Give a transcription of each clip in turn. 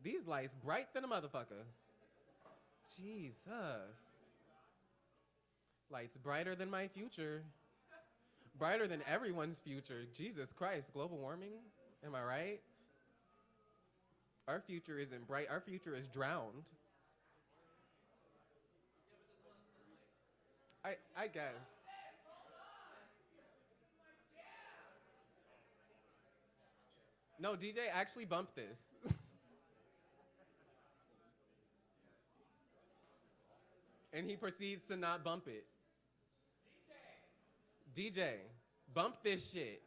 These lights bright than a motherfucker. Jesus. Lights brighter than my future. Brighter than everyone's future. Jesus Christ, global warming? Am I right? Our future isn't bright. Our future is drowned. I guess. No, DJ actually bumped this. And he proceeds to not bump it. DJ, bump this shit.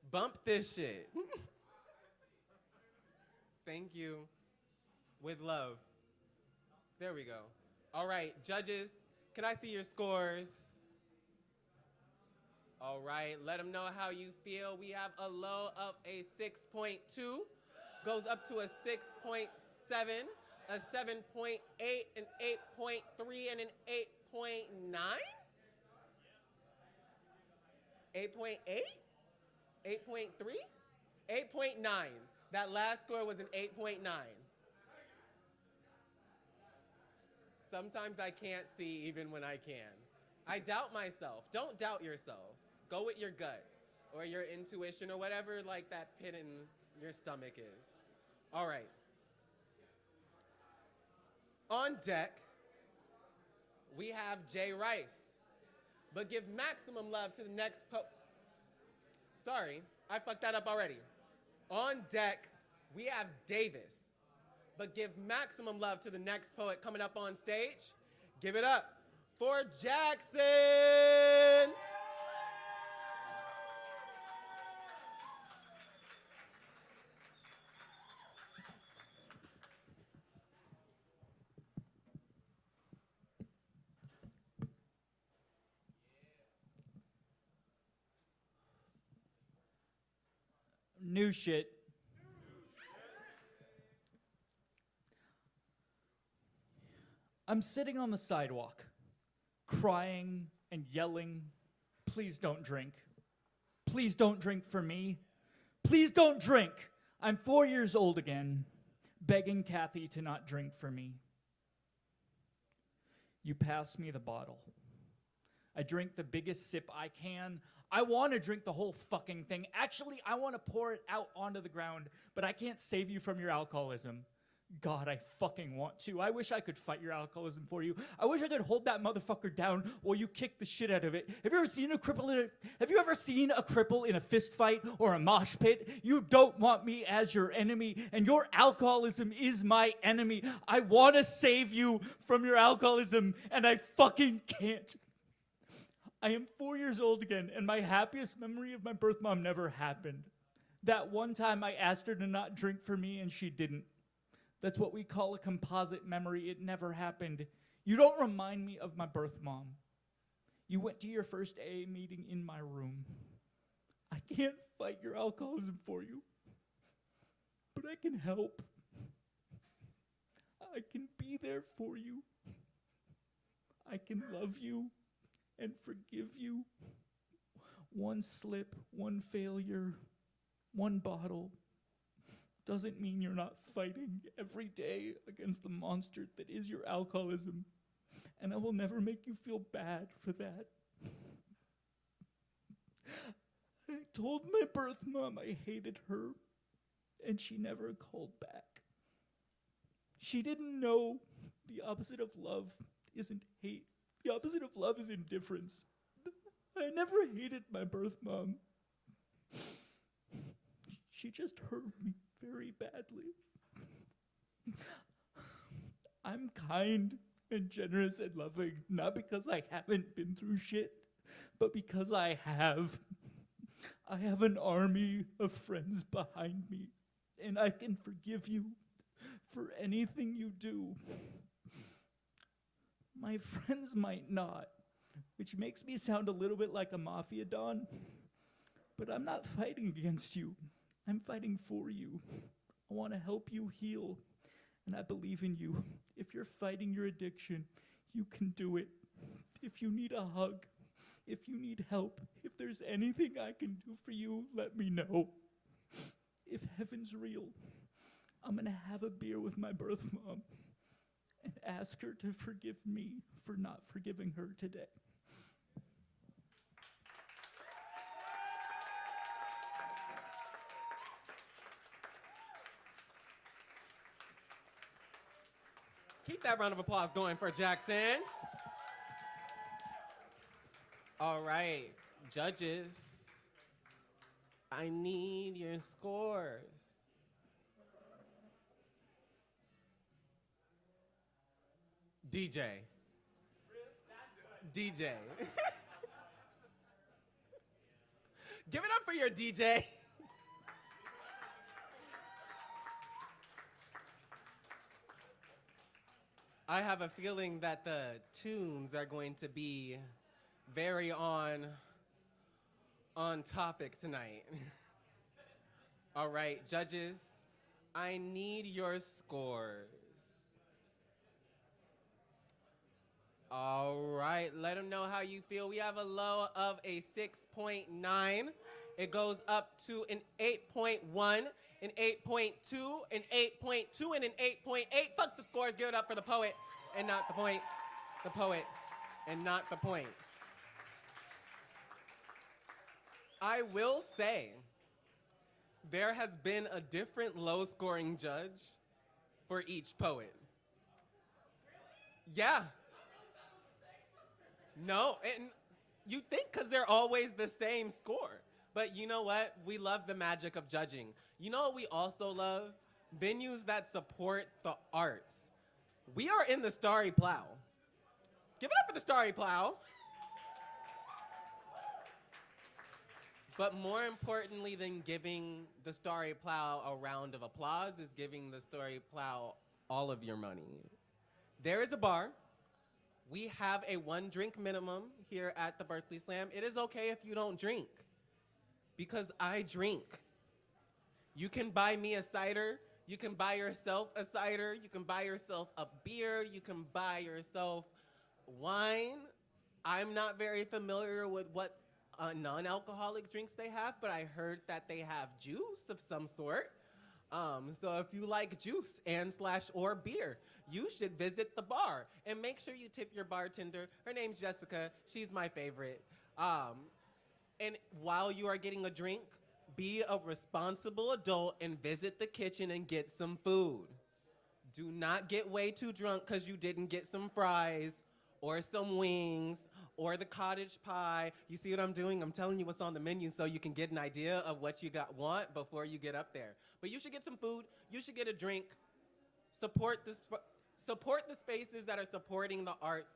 Bump this shit. Thank you. With love. There we go. All right, judges, can I see your scores? All right, let them know how you feel. We have a low of a 6.2, goes up to a 6.7, a 7.8, an 8.3, and an 8.9? 8.8? 8.3? 8.9. That last score was an 8.9. Sometimes I can't see even when I can. I doubt myself. Don't doubt yourself. Go with your gut or your intuition or whatever like that pit in your stomach is. All right. On deck, we have Jay Rice. But give maximum love to the next Sorry, I fucked that up already. On deck, we have Davis. But give maximum love to the next poet coming up on stage. Give it up for Jackson. New shit. I'm sitting on the sidewalk, crying and yelling, please don't drink. Please don't drink for me. Please don't drink. I'm 4 years old again, begging Kathy to not drink for me. You pass me the bottle. I drink the biggest sip I can. I want to drink the whole fucking thing. Actually, I want to pour it out onto the ground, but I can't save you from your alcoholism. God, I fucking want to. I wish I could fight your alcoholism for you. I wish I could hold that motherfucker down while you kick the shit out of it. Have you ever seen a cripple in a fist fight or a mosh pit? You don't want me as your enemy, and your alcoholism is my enemy. I want to save you from your alcoholism, and I fucking can't. I am 4 years old again, and my happiest memory of my birth mom never happened. That one time I asked her to not drink for me, and she didn't. That's what we call a composite memory. It never happened. You don't remind me of my birth mom. You went to your first AA meeting in my room. I can't fight your alcoholism for you, but I can help. I can be there for you. I can love you and forgive you. One slip, one failure, one bottle doesn't mean you're not fighting every day against the monster that is your alcoholism. And I will never make you feel bad for that. I told my birth mom I hated her, and she never called back. She didn't know the opposite of love isn't hate. The opposite of love is indifference. I never hated my birth mom. She just hurt me very badly. I'm kind and generous and loving, not because I haven't been through shit, but because I have. I have an army of friends behind me, and I can forgive you for anything you do. My friends might not, which makes me sound a little bit like a mafia don, but I'm not fighting against you. I'm fighting for you. I want to help you heal, and I believe in you. If you're fighting your addiction, you can do it. If you need a hug, if you need help, if there's anything I can do for you, let me know. if heaven's real, I'm gonna have a beer with my birth mom and ask her to forgive me for not forgiving her today. Keep that round of applause going for Jackson. All right, judges, I need your scores. DJ. DJ. Give it up for your DJ. I have a feeling that the tunes are going to be very on topic tonight. All right, judges, I need your scores. All right, let them know how you feel. We have a low of a 6.9. It goes up to an 8.1, an 8.2, an 8.2, and an 8.8. Fuck the scores, give it up for the poet and not the points. The poet and not the points. I will say, there has been a different low-scoring judge for each poet. Yeah. No, and you think because they're always the same score. But you know what? We love the magic of judging. You know what we also love? Venues that support the arts. We are in the Starry Plough. Give it up for the Starry Plough. But more importantly than giving the Starry Plough a round of applause is giving the Starry Plough all of your money. There is a bar. We have a 1-drink minimum here at the Berkeley Slam. It is okay if you don't drink, because I drink. You can buy me a cider. You can buy yourself a cider. You can buy yourself a beer. You can buy yourself wine. I'm not very familiar with what non-alcoholic drinks they have, but I heard that they have juice of some sort. So if you like juice or beer, you should visit the bar and make sure you tip your bartender. Her name's Jessica. She's my favorite. And while you are getting a drink, be a responsible adult and visit the kitchen and get some food. Do not get way too drunk because you didn't get some fries or some wings or the cottage pie. You see what I'm doing? I'm telling you what's on the menu so you can get an idea of what you want before you get up there. But you should get some food. You should get a drink. Support the spaces that are supporting the arts.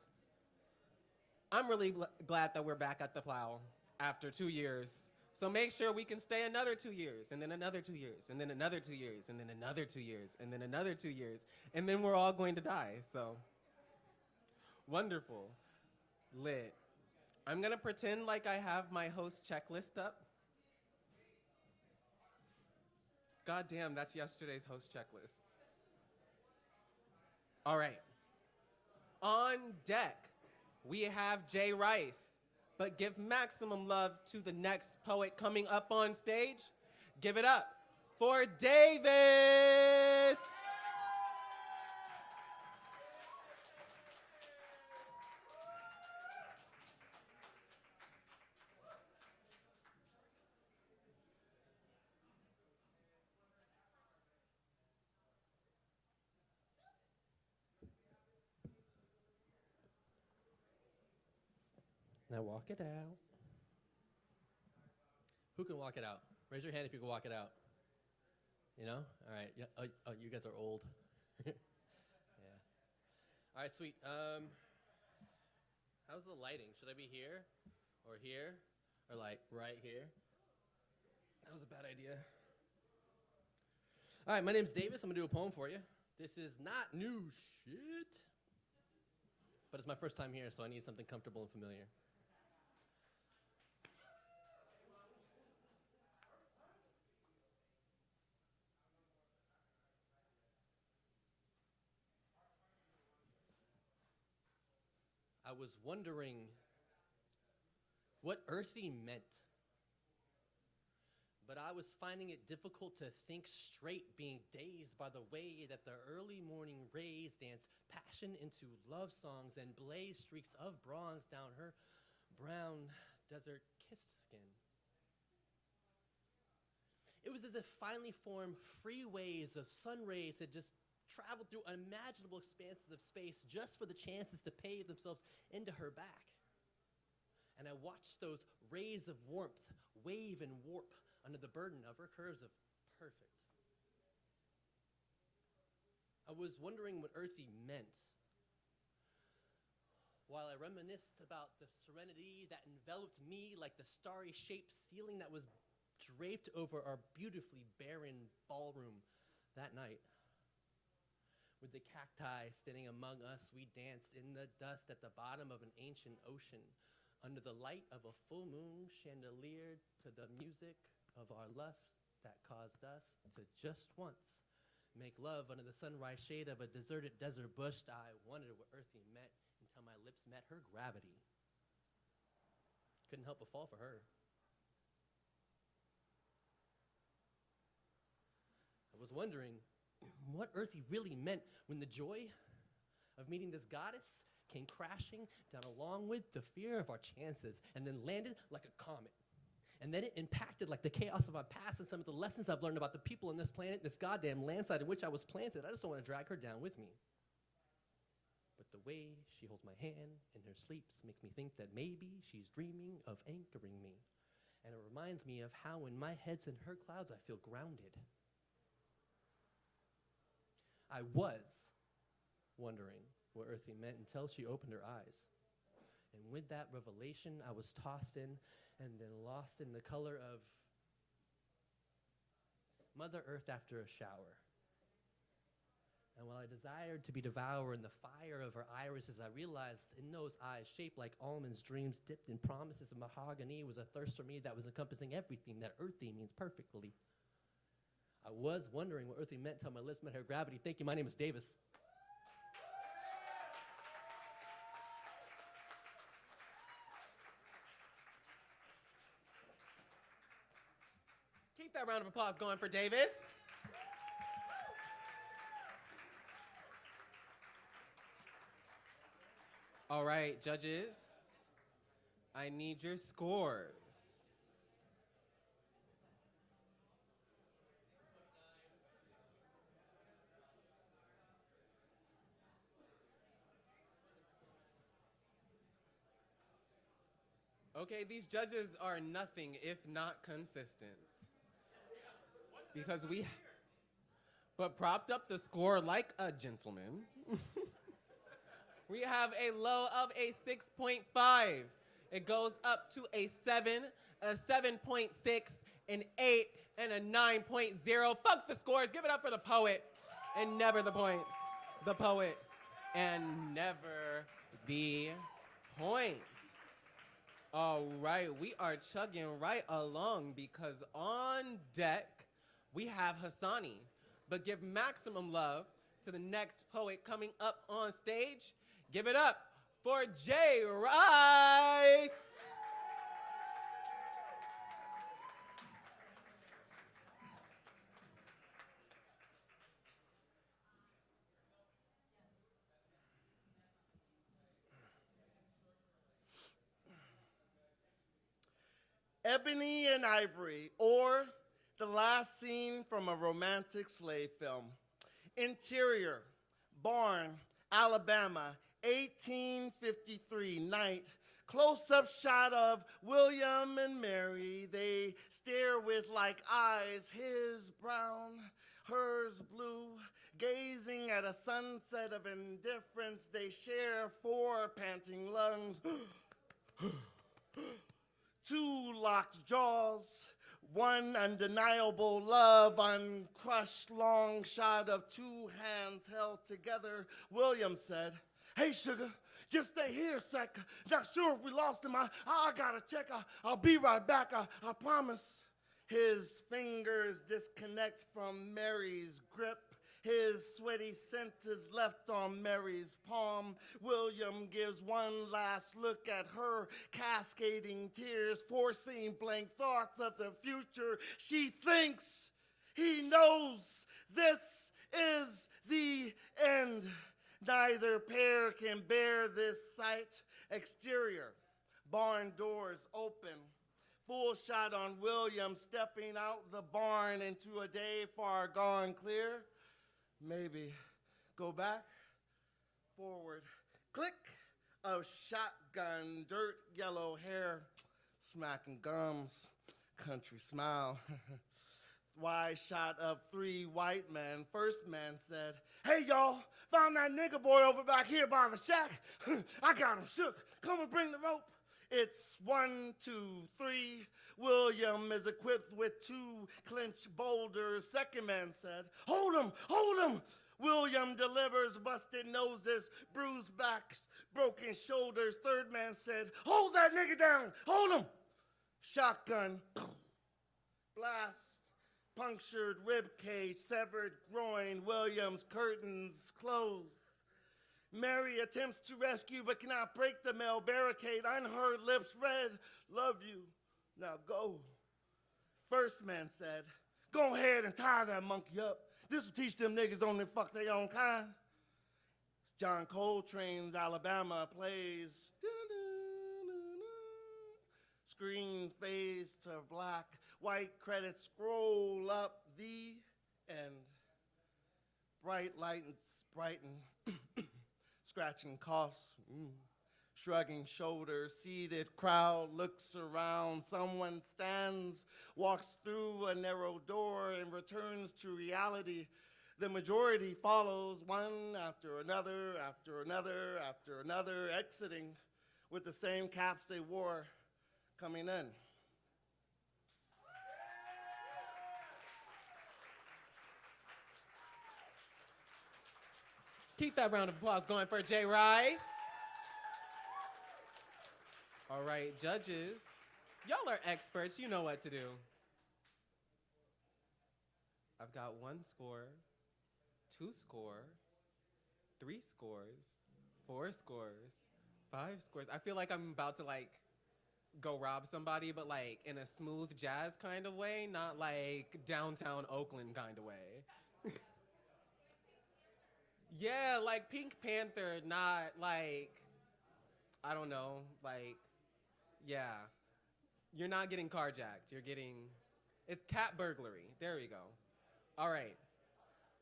I'm really glad that we're back at the Plough after 2 years. So make sure we can stay another 2 years, and then another 2 years, and then another 2 years, and then another 2 years, and then another 2 years, and then we're all going to die. So wonderful. Lit. I'm gonna pretend like I have my host checklist up. God damn, that's yesterday's host checklist. All right. On deck, we have Jay Rice, but give maximum love to the next poet coming up on stage. Give it up for Davis. Now walk it out. Who can walk it out? Raise your hand if you can walk it out. You know? All right. Yeah. Oh, you guys are old. Yeah. All right, sweet. How's the lighting? Should I be here or here or like right here? That was a bad idea. All right, my name's Davis. I'm going to do a poem for you. This is not new shit, but it's my first time here, so I need something comfortable and familiar. I was wondering what earthy meant. But I was finding it difficult to think straight, being dazed by the way that the early morning rays danced passion into love songs and blazed streaks of bronze down her brown desert-kissed skin. It was as if finely formed free waves of sun rays had just traveled through unimaginable expanses of space just for the chances to pave themselves into her back. And I watched those rays of warmth wave and warp under the burden of her curves of perfect. I was wondering what earthy meant, while I reminisced about the serenity that enveloped me like the starry-shaped ceiling that was draped over our beautifully barren ballroom that night. With the cacti standing among us, we danced in the dust at the bottom of an ancient ocean, under the light of a full moon chandelier to the music of our lust that caused us to just once make love under the sunrise shade of a deserted desert bush. I wondered what earthy meant until my lips met her gravity. Couldn't help but fall for her. I was wondering what earthy really meant when the joy of meeting this goddess came crashing down along with the fear of our chances and then landed like a comet. And then it impacted like the chaos of our past and some of the lessons I've learned about the people on this planet, this goddamn landslide in which I was planted. I just don't want to drag her down with me. But the way she holds my hand in her sleeps makes me think that maybe she's dreaming of anchoring me. And it reminds me of how when my head's in her clouds, I feel grounded. I was wondering what earthy meant until she opened her eyes. And with that revelation, I was tossed in and then lost in the color of Mother Earth after a shower. And while I desired to be devoured in the fire of her irises, I realized in those eyes, shaped like almonds, dreams dipped in promises of mahogany, was a thirst for me that was encompassing everything that earthy means perfectly. I was wondering what earthy meant until my lips met her gravity. Thank you. My name is Davis. Keep that round of applause going for Davis. All right, judges, I need your scores. Okay, these judges are nothing if not consistent. Because but propped up the score like a gentleman. We have a low of a 6.5. It goes up to a 7, a 7.6, an 8, and a 9.0. Fuck the scores. Give it up for the poet and never the points. The poet and never the points. All right, we are chugging right along because on deck we have Hassani. But give maximum love to the next poet coming up on stage. Give it up for Jay Rice. Ebony and Ivory, or the last scene from a romantic slave film. Interior, Barn, Alabama, 1853 night. Close-up shot of William and Mary. They stare with like eyes, his brown, hers blue. Gazing at a sunset of indifference, they share 4 panting lungs. 2 locked jaws, 1 undeniable love, uncrushed long shot of 2 hands held together. William said, "Hey, sugar, just stay here a sec. Not sure if we lost him. I gotta check. I'll be right back. I promise." His fingers disconnect from Mary's grip. His sweaty scent is left on Mary's palm. William gives one last look at her, cascading tears, forcing blank thoughts of the future. She thinks he knows this is the end. Neither pair can bear this sight. Exterior, barn doors open. Full shot on William stepping out the barn into a day far gone clear. Maybe go back, forward, click, a shotgun, dirt yellow hair, smacking gums, country smile. Wide shot of 3 white men. First man said, "Hey y'all, found that nigger boy over back here by the shack. I got him shook. Come and bring the rope." It's 1, 2, 3. William is equipped with 2 clenched boulders. Second man said, "Hold him, hold him." William delivers busted noses, bruised backs, broken shoulders. Third man said, "Hold that nigga down, hold him." Shotgun, blast, punctured rib cage, severed groin. William's curtains close. Mary attempts to rescue but cannot break the male barricade. Unheard lips red. "Love you. Now go." First man said, "Go ahead and tie that monkey up. This will teach them niggas only fuck their own kind." John Coltrane's Alabama plays. Screen fades to black. White credits scroll up the end. Bright lights brighten. Scratching coughs, shrugging shoulders, seated crowd looks around. Someone stands, walks through a narrow door and returns to reality. The majority follows, one after another, after another, after another, exiting with the same caps they wore coming in. Keep that round of applause going for Jay Rice. All right, judges, y'all are experts. You know what to do. I've got 1 score, 2 score, 3 scores, 4 scores, 5 scores. I feel like I'm about to go rob somebody, but in a smooth jazz kind of way, not like downtown Oakland kind of way. Yeah, like Pink Panther, not I don't know, yeah. You're not getting carjacked. You're getting, it's cat burglary. There we go. All right.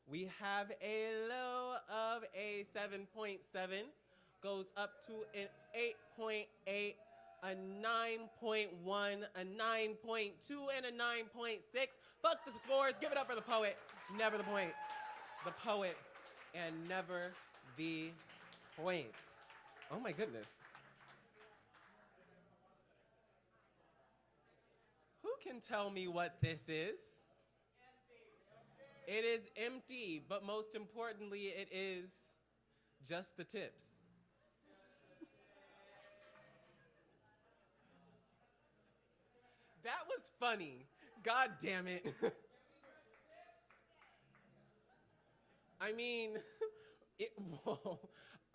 We have a low of a 7.7, goes up to an 8.8, a 9.1, a 9.2, and a 9.6. Fuck the scores. Give it up for the poet. Never the points. The poet and never the points. Oh my goodness. Who can tell me what this is? It is empty, but most importantly, it is just the tips. That was funny. God damn it. I mean, whoa.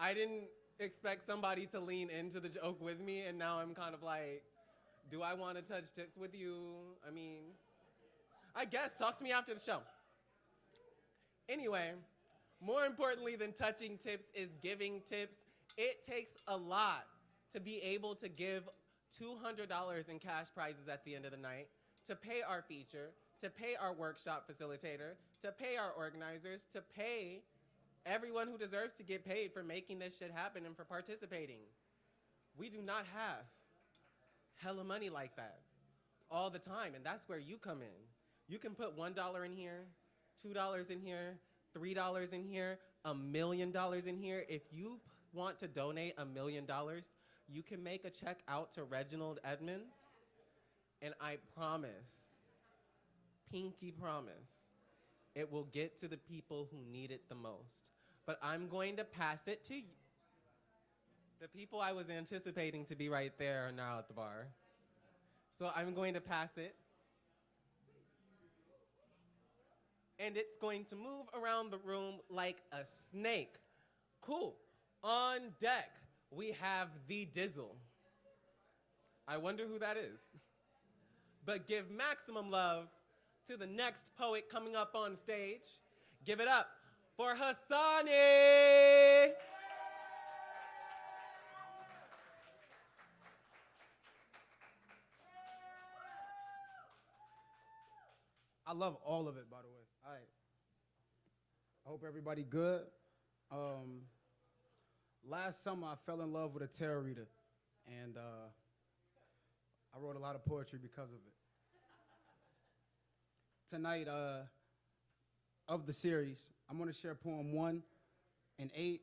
I didn't expect somebody to lean into the joke with me, and now I'm kind of like, do I want to touch tips with you? I mean, I guess, talk to me after the show. Anyway, more importantly than touching tips is giving tips. It takes a lot to be able to give $200 in cash prizes at the end of the night, to pay our feature, to pay our workshop facilitator, to pay our organizers, to pay everyone who deserves to get paid for making this shit happen and for participating. We do not have hella money like that all the time, and that's where you come in. You can put $1 in here, $2 in here, $3 in here, $1 million in here. If you want to donate $1 million, you can make a check out to Reginald Edmonds, and I promise, pinky promise, it will get to the people who need it the most. But I'm going to pass it to you. The people I was anticipating to be right there are now at the bar. So I'm going to pass it and it's going to move around the room like a snake. Cool. On deck, we have the Dizzle. I wonder who that is. But give maximum love to the next poet coming up on stage. Give it up for Hassani. I love all of it, by the way. All right. I hope everybody good. Last summer, I fell in love with a tarot reader, and I wrote a lot of poetry because of it. Tonight, of the series, I'm going to share poem 1 and 8.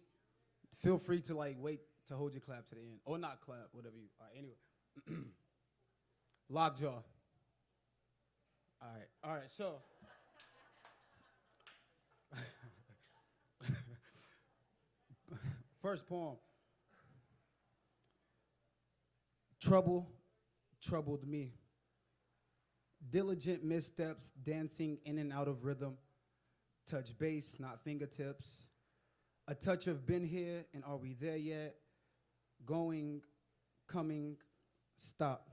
Feel free to wait to hold your clap to the end, or not clap, whatever you. All right, anyway. Lockjaw. All right, so. First poem. Trouble troubled me. Diligent missteps, dancing in and out of rhythm. Touch base, not fingertips. A touch of been here, and are we there yet? Going, coming, stop.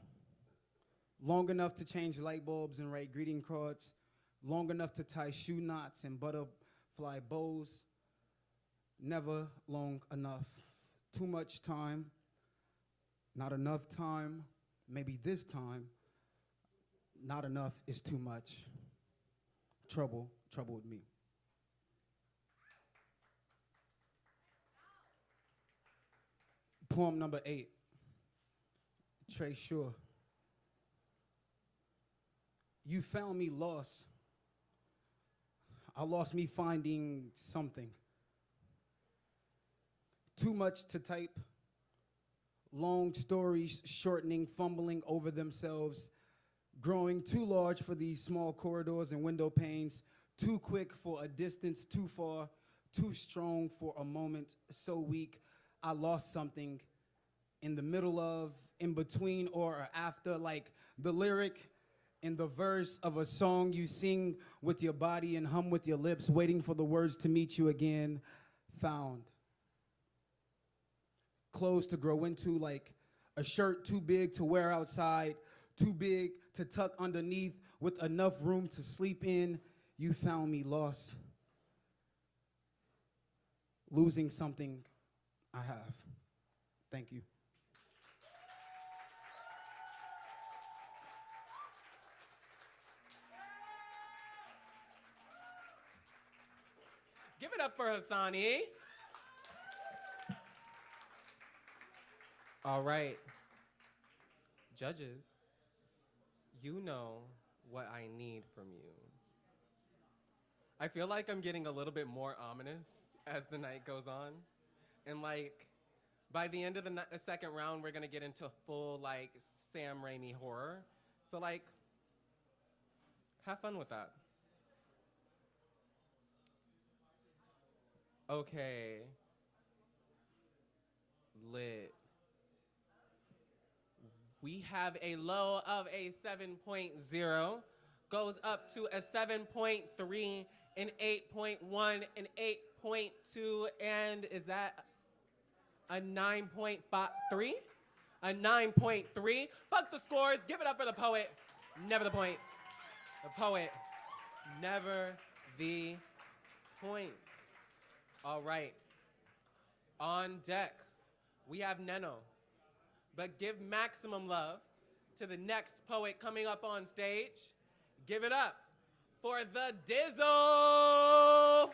Long enough to change light bulbs and write greeting cards. Long enough to tie shoe knots and butterfly bows. Never long enough. Too much time. Not enough time. Maybe this time. Not enough is too much. Troubled me. Poem number 8. Trey Shore. You found me lost. I lost me finding something. Too much to type. Long stories shortening, fumbling over themselves. Growing too large for these small corridors and window panes. Too quick for a distance too far. Too strong for a moment so weak. I lost something in the middle of, in between, or after, like the lyric in the verse of a song you sing with your body and hum with your lips, waiting for the words to meet you again. Found. Clothes to grow into, like a shirt too big to wear outside, too big to tuck underneath with enough room to sleep in. You found me lost. Losing something I have. Thank you. Give it up for Hassani. All right. Judges, you know what I need from you. I feel like I'm getting a little bit more ominous as the night goes on. And by the end of the second round, we're gonna get into full Sam Raimi horror. So have fun with that. Okay. Lit. We have a low of a 7.0, goes up to a 7.3, an 8.1, an 8.2, and is that a 9.3? A 9.3. Fuck the scores. Give it up for the poet. Never the points. The poet. Never the points. All right. On deck, we have Neno. But give maximum love to the next poet coming up on stage. Give it up for the Dizzle.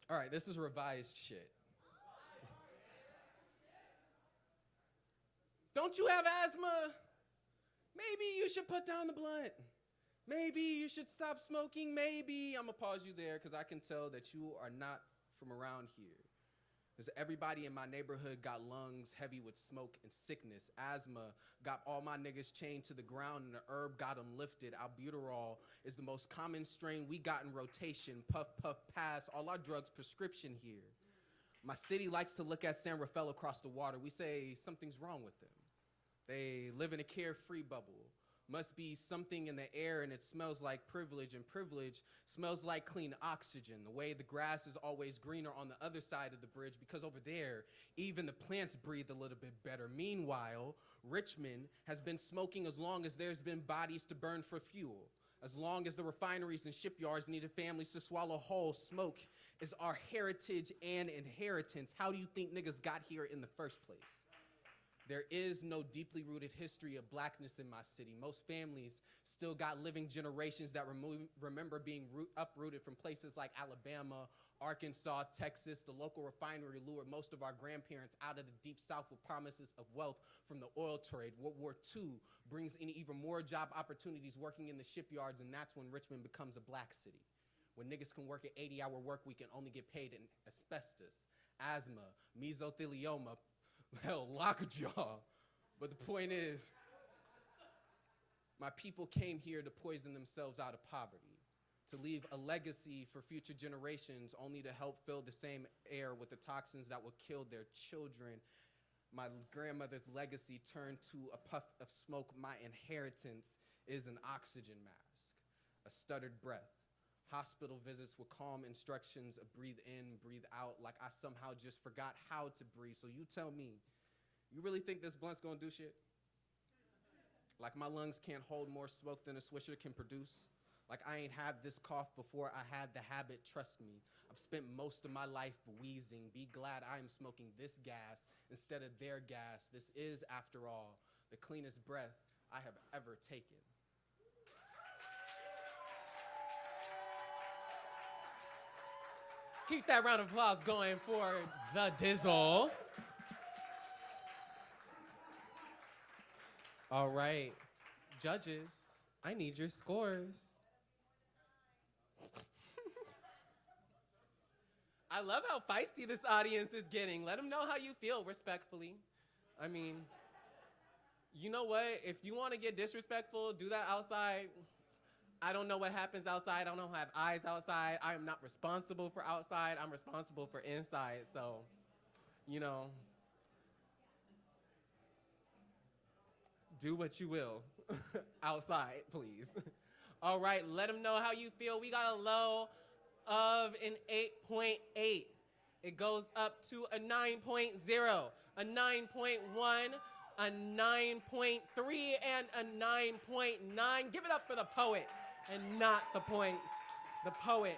All right, this is revised shit. Don't you have asthma? Maybe you should put down the blunt. Maybe you should stop smoking. Maybe. I'm going to pause you there because I can tell that you are not from around here. Because everybody in my neighborhood got lungs heavy with smoke and sickness. Asthma got all my niggas chained to the ground, and the herb got them lifted. Albuterol is the most common strain we got in rotation. Puff, puff, pass, all our drugs prescription here. My city likes to look at San Rafael across the water. We say something's wrong with them. They live in a carefree bubble. Must be something in the air, and it smells like privilege, and privilege smells like clean oxygen. The way the grass is always greener on the other side of the bridge, because over there, even the plants breathe a little bit better. Meanwhile, Richmond has been smoking as long as there's been bodies to burn for fuel. As long as the refineries and shipyards needed families to swallow whole, smoke is our heritage and inheritance. How do you think niggas got here in the first place? There is no deeply rooted history of blackness in my city. Most families still got living generations that remember being uprooted from places like Alabama, Arkansas, Texas. The local refinery lured most of our grandparents out of the deep south with promises of wealth from the oil trade. World War II brings in even more job opportunities working in the shipyards, and that's when Richmond becomes a black city. When niggas can work an 80-hour work week and only get paid in asbestos, asthma, mesothelioma, hell, lockjaw. But the point is, my people came here to poison themselves out of poverty, to leave a legacy for future generations, only to help fill the same air with the toxins that will kill their children. My grandmother's legacy turned to a puff of smoke. My inheritance is an oxygen mask, a stuttered breath, hospital visits with calm instructions of breathe in, breathe out, like I somehow just forgot how to breathe. So you tell me, you really think this blunt's gonna do shit? Like my lungs can't hold more smoke than a Swisher can produce? Like I ain't had this cough before I had the habit, trust me. I've spent most of my life wheezing. Be glad I am smoking this gas instead of their gas. This is, after all, the cleanest breath I have ever taken. Keep that round of applause going for the Dizzle. All right, judges, I need your scores. I love how feisty this audience is getting. Let them know how you feel respectfully. I mean, you know what? If you want to get disrespectful, do that outside. I don't know what happens outside. I don't have eyes outside. I am not responsible for outside. I'm responsible for inside. So, you know, do what you will outside, please. All right, let them know how you feel. We got a low of an 8.8. It goes up to a 9.0, a 9.1, a 9.3, and a 9.9. Give it up for the poet and not the points. The poet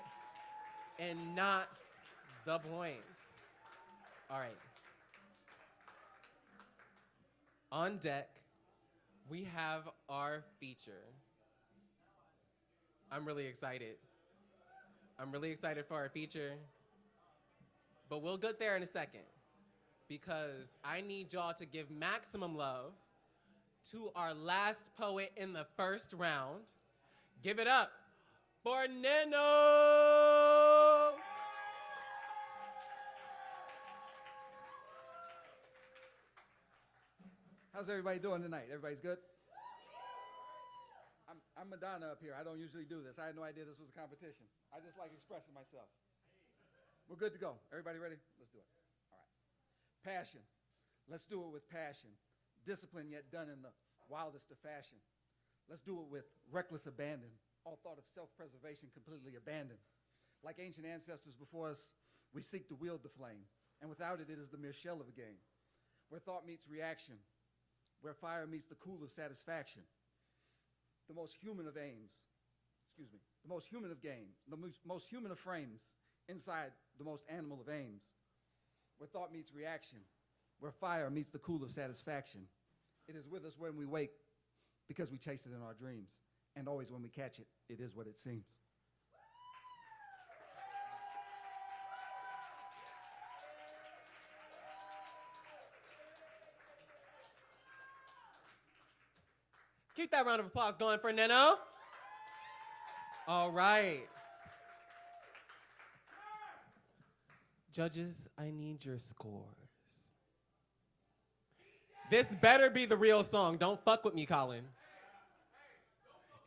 and not the points. All right. On deck, we have our feature. I'm really excited. I'm really excited for our feature. But we'll get there in a second, because I need y'all to give maximum love to our last poet in the first round. Give it up for Neno! How's everybody doing tonight? Everybody's good? I'm Madonna up here. I don't usually do this. I had no idea this was a competition. I just like expressing myself. We're good to go. Everybody ready? Let's do it. All right. Passion. Let's do it with passion. Discipline yet done in the wildest of fashion. Let's do it with reckless abandon. All thought of self-preservation completely abandoned. Like ancient ancestors before us, we seek to wield the flame. And without it, it is the mere shell of a game. Where thought meets reaction. Where fire meets the cool of satisfaction. The most human of aims. Excuse me. The most human of game. The most human of frames. Inside the most animal of aims. Where thought meets reaction. Where fire meets the cool of satisfaction. It is with us when we wake, because we chase it in our dreams. And always when we catch it, it is what it seems. Keep that round of applause going for Neno. All right. Judges, I need your scores. This better be the real song. Don't fuck with me, Colin.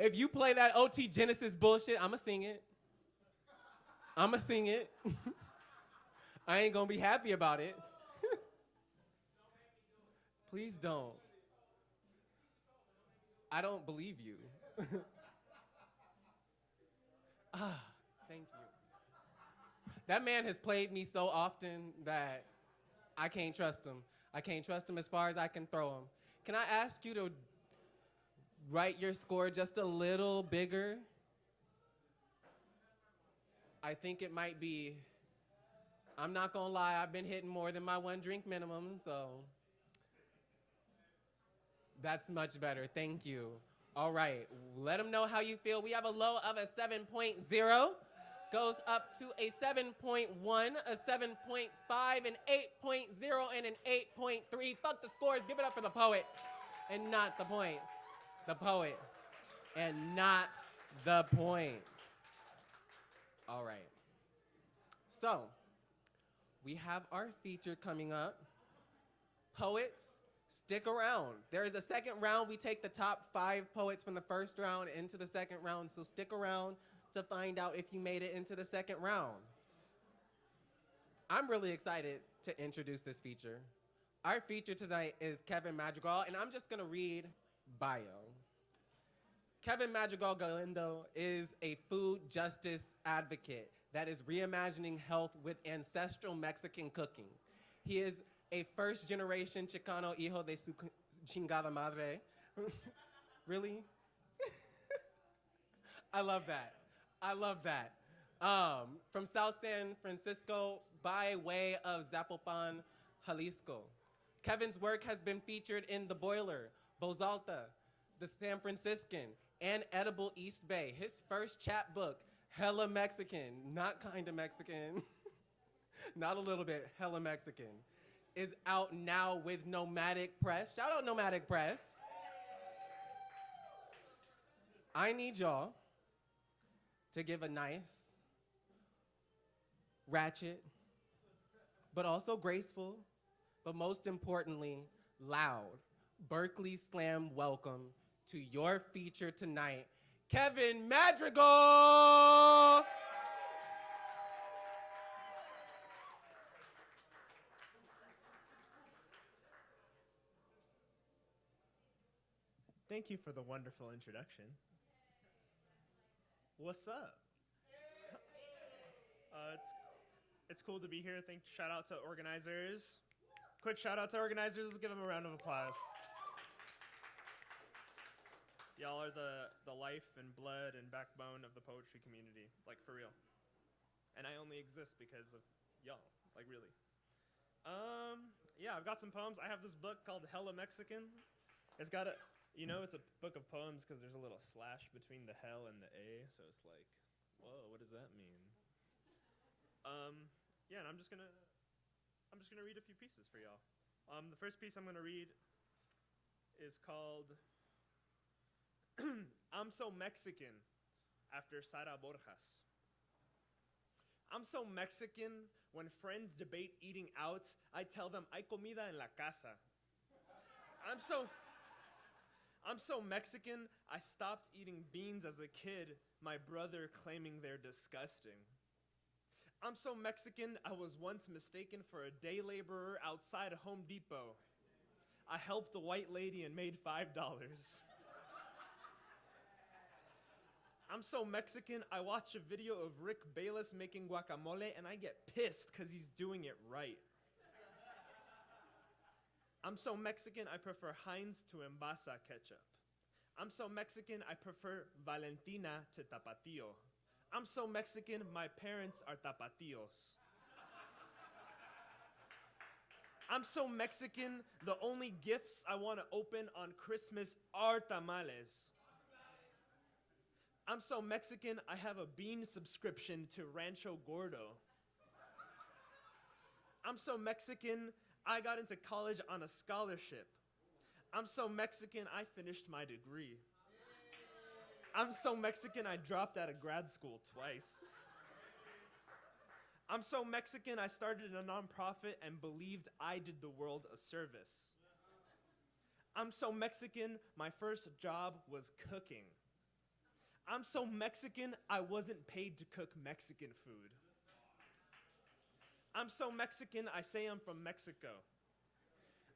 If you play that OT Genesis bullshit, I'ma sing it. I'ma sing it. I ain't gonna be happy about it. Please don't. I don't believe you. Thank you. That man has played me so often that I can't trust him. I can't trust him as far as I can throw him. Can I ask you to write your score just a little bigger? I think it might be. I'm not gonna lie, I've been hitting more than my 1 drink minimum, so that's much better. Thank you. All right, let them know how you feel. We have a low of a 7.0, goes up to a 7.1, a 7.5, an 8.0, and an 8.3. Fuck the scores, give it up for the poet and not the points. The poet and not the points. All right. So, we have our feature coming up. Poets, stick around. There is a second round. We take the top 5 poets from the first round into the second round, so stick around to find out if you made it into the second round. I'm really excited to introduce this feature. Our feature tonight is Kevin Madrigal, and I'm just gonna read bio. Kevin Madrigal Galindo is a food justice advocate that is reimagining health with ancestral Mexican cooking. He is a first-generation Chicano, hijo de su chingada madre. Really? I love that. I love that. From South San Francisco by way of Zapopan, Jalisco. Kevin's work has been featured in The Boiler, Bozalta, the San Franciscan, and Edible East Bay. His first chapbook, Hella Mexican, not kinda Mexican, not a little bit, Hella Mexican, is out now with Nomadic Press. Shout out Nomadic Press. I need y'all to give a nice, ratchet, but also graceful, but most importantly, loud, Berkeley Slam welcome to your feature tonight, Kevin Madrigal! Thank you for the wonderful introduction. What's up? It's cool to be here. Shout out to organizers. Quick shout out to organizers. Let's give them a round of applause. Y'all are the life and blood and backbone of the poetry community, like for real. And I only exist because of y'all, like really. Yeah, I've got some poems. I have this book called Hella Mexican. It's got a, it's a book of poems because there's a little slash between the hell and the A, so it's like, whoa, what does that mean? Yeah, and I'm just gonna read a few pieces for y'all. The first piece I'm gonna read is called I'm So Mexican, after Sara Borjas. I'm so Mexican, when friends debate eating out, I tell them, hay comida en la casa. I'm so Mexican, I stopped eating beans as a kid, my brother claiming they're disgusting. I'm so Mexican, I was once mistaken for a day laborer outside Home Depot. I helped a white lady and made $5. I'm so Mexican, I watch a video of Rick Bayless making guacamole and I get pissed because he's doing it right. I'm so Mexican, I prefer Heinz to Embasa ketchup. I'm so Mexican, I prefer Valentina to Tapatio. I'm so Mexican, my parents are Tapatios. I'm so Mexican, the only gifts I want to open on Christmas are tamales. I'm so Mexican, I have a bean subscription to Rancho Gordo. I'm so Mexican, I got into college on a scholarship. I'm so Mexican, I finished my degree. I'm so Mexican, I dropped out of grad school twice. I'm so Mexican, I started a nonprofit and believed I did the world a service. I'm so Mexican, my first job was cooking. I'm so Mexican, I wasn't paid to cook Mexican food. I'm so Mexican, I say I'm from Mexico.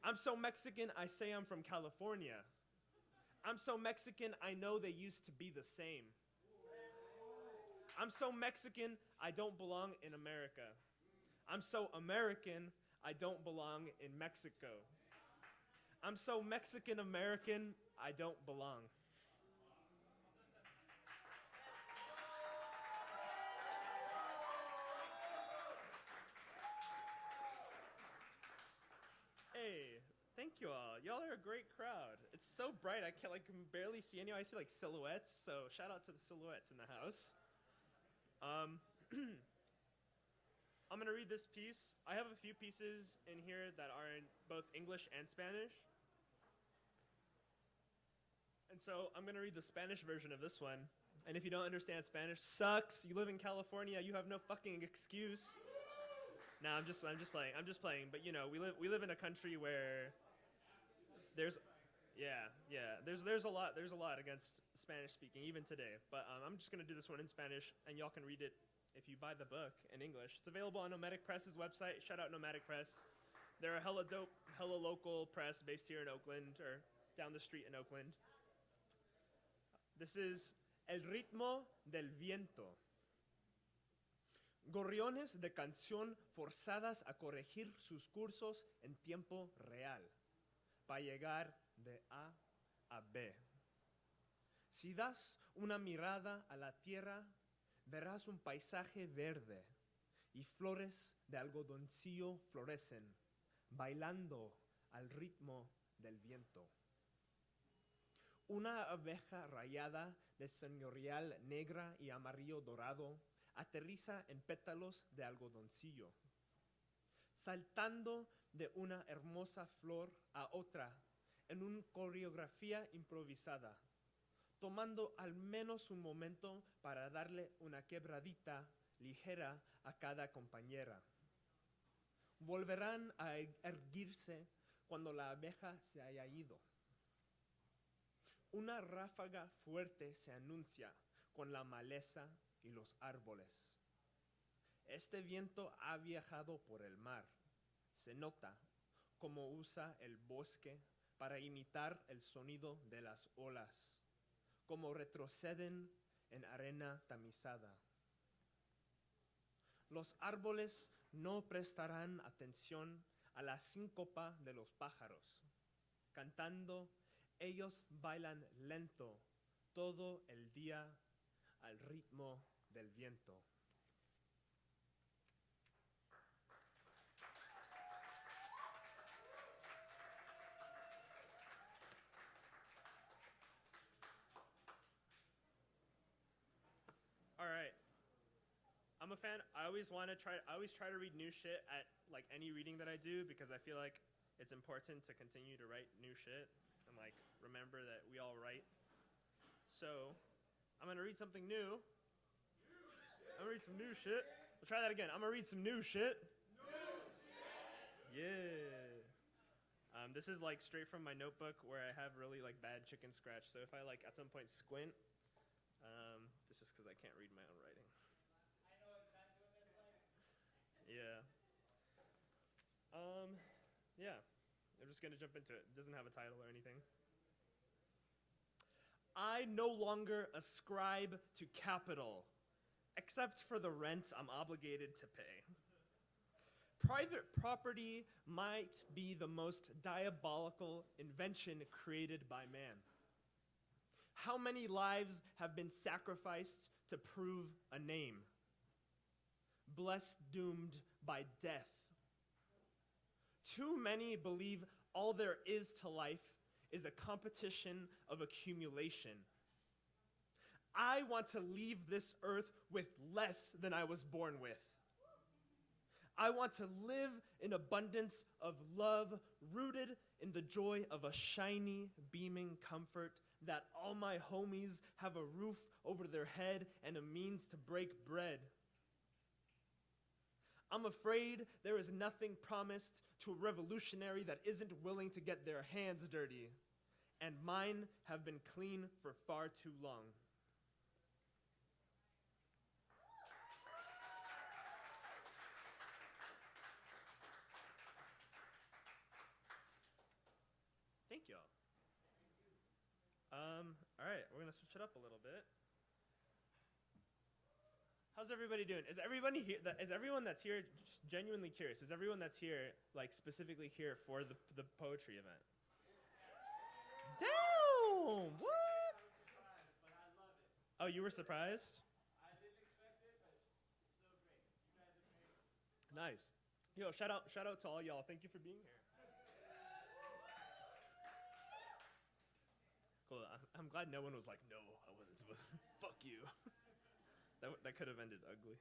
I'm so Mexican, I say I'm from California. I'm so Mexican, I know they used to be the same. I'm so Mexican, I don't belong in America. I'm so American, I don't belong in Mexico. I'm so Mexican American, I don't belong. Hey, thank you all. Y'all are a great crowd. It's so bright, I can barely see anyone. I see like silhouettes, so shout out to the silhouettes in the house. I'm gonna read this piece. I have a few pieces in here that are in both English and Spanish. And so I'm gonna read the Spanish version of this one. And if you don't understand Spanish, sucks. You live in California, you have no fucking excuse. No, I'm just playing. But you know, we live in a country where there's a lot against Spanish speaking even today. But I'm just gonna do this one in Spanish, and y'all can read it if you buy the book in English. It's available on Nomadic Press's website. Shout out Nomadic Press. They're a hella dope, hella local press based here in Oakland, or down the street in Oakland. This is El ritmo del viento. Gorriones de canción forzadas a corregir sus cursos en tiempo real, para llegar de A a B. Si das una mirada a la tierra, verás un paisaje verde y flores de algodoncillo florecen, bailando al ritmo del viento. Una abeja rayada de señorial negra y amarillo dorado aterriza en pétalos de algodoncillo, saltando de una hermosa flor a otra en una coreografía improvisada, tomando al menos un momento para darle una quebradita ligera a cada compañera. Volverán a erguirse cuando la abeja se haya ido. Una ráfaga fuerte se anuncia con la maleza y los árboles. Este viento ha viajado por el mar. Se nota cómo usa el bosque para imitar el sonido de las olas, como retroceden en arena tamizada. Los árboles no prestarán atención a la síncopa de los pájaros. Cantando, ellos bailan lento todo el día al ritmo del viento. All right. I'm a fan. I always try to read new shit at like any reading that I do because I feel like it's important to continue to write new shit and like remember that we all write. So, I'm gonna read something new. I'm gonna read some new shit. We'll try that again. I'm gonna read some new shit. Yeah. This is like straight from my notebook where I have really like bad chicken scratch. So if I like at some point squint, it's just because I can't read my own writing. I know exactly what that's like. Yeah. Yeah. I'm just gonna jump into it. It doesn't have a title or anything. I no longer ascribe to capital, except for the rent I'm obligated to pay. Private property might be the most diabolical invention created by man. How many lives have been sacrificed to prove a name? Blessed doomed by death. Too many believe all there is to life is a competition of accumulation. I want to leave this earth with less than I was born with. I want to live in abundance of love, rooted in the joy of a shiny, beaming comfort that all my homies have a roof over their head and a means to break bread. I'm afraid there is nothing promised to a revolutionary that isn't willing to get their hands dirty, and mine have been clean for far too long. Thank y'all. All right, we're gonna switch it up a little bit. How's everybody doing? Is everybody here? Is everyone that's here just genuinely curious? Is everyone that's here like specifically here for the poetry event? Damn! What? Oh, you were surprised? I didn't expect it, but it's still great. You guys are great. Nice. Yo, shout out to all y'all. Thank you for being here. Cool. I'm glad no one was like, no, I wasn't supposed to. Fuck you. That could have ended ugly.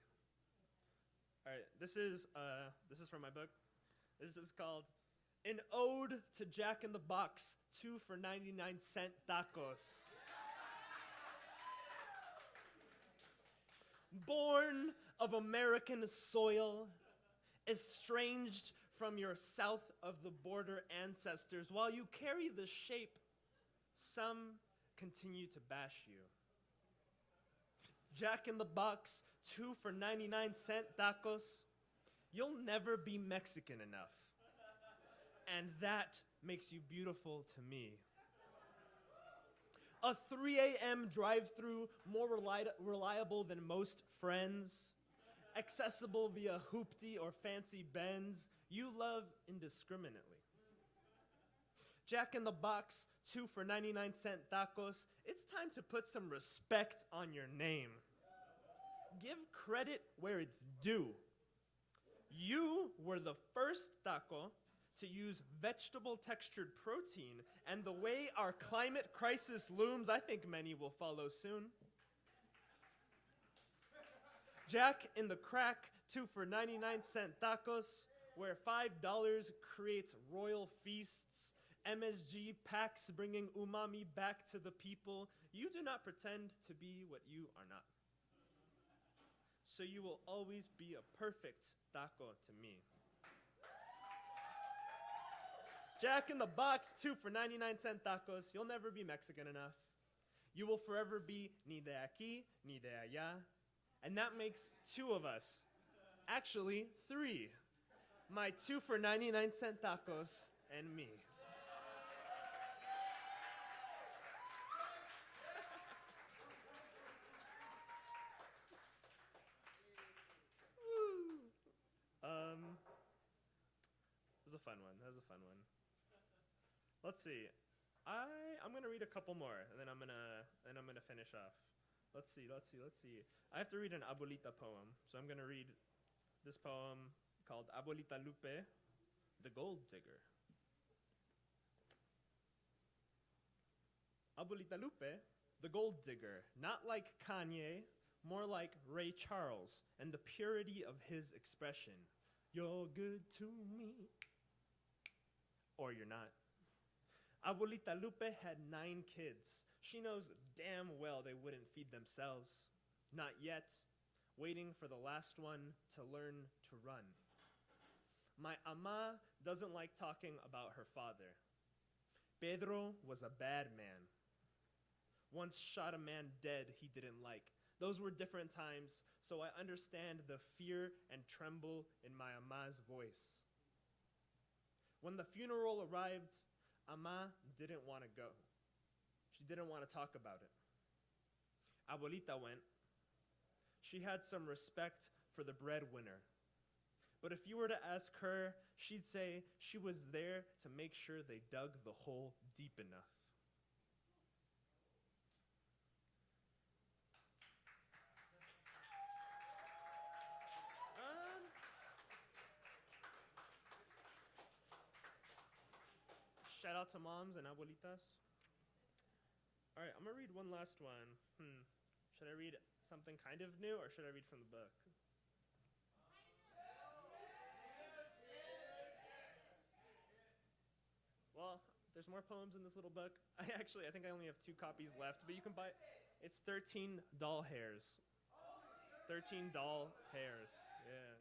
All right, this is from my book. This is called An Ode to Jack in the Box, 2 for 99-cent tacos. Born of American soil, estranged from your south of the border ancestors, while you carry the shape, some continue to bash you. Jack in the Box, 2 for 99-cent tacos. You'll never be Mexican enough. And that makes you beautiful to me. A 3 a.m. drive-through, more reliable than most friends. Accessible via hoopty or fancy Benz. You love indiscriminately. Jack in the Box, 2 for 99-cent tacos. It's time to put some respect on your name. Give credit where it's due. You were the first taco to use vegetable-textured protein, and the way our climate crisis looms, I think many will follow soon. Jack in the Crack, 2 for 99-cent tacos, where $5 creates royal feasts. MSG packs bringing umami back to the people. You do not pretend to be what you are not. So you will always be a perfect taco to me. Jack in the Box, 2 for 99-cent tacos. You'll never be Mexican enough. You will forever be ni de aquí, ni de allá. And that makes 2 of us. Actually, 3. My 2 for 99-cent tacos and me. That was a fun one. That was a fun one. Let's see. I'm gonna read a couple more, and then I'm gonna finish off. Let's see. I have to read an Abuelita poem, so I'm gonna read this poem called Abuelita Lupe, the Gold Digger. Abuelita Lupe, the Gold Digger, not like Kanye, more like Ray Charles, and the purity of his expression. You're good to me. Or you're not. Abuelita Lupe had 9 kids. She knows damn well they wouldn't feed themselves. Not yet. Waiting for the last one to learn to run. My ama doesn't like talking about her father. Pedro was a bad man. Once shot a man dead he didn't like. Those were different times, so I understand the fear and tremble in my ama's voice. When the funeral arrived, Ama didn't want to go. She didn't want to talk about it. Abuelita went. She had some respect for the breadwinner. But if you were to ask her, she'd say she was there to make sure they dug the hole deep enough. Shout out to moms and abuelitas. All right, I'm gonna read one last one. Should I read something kind of new or should I read from the book? Well, there's more poems in this little book. I think I only have 2 copies left, but you can buy. It's 13 doll hairs. 13 doll hairs. Yeah.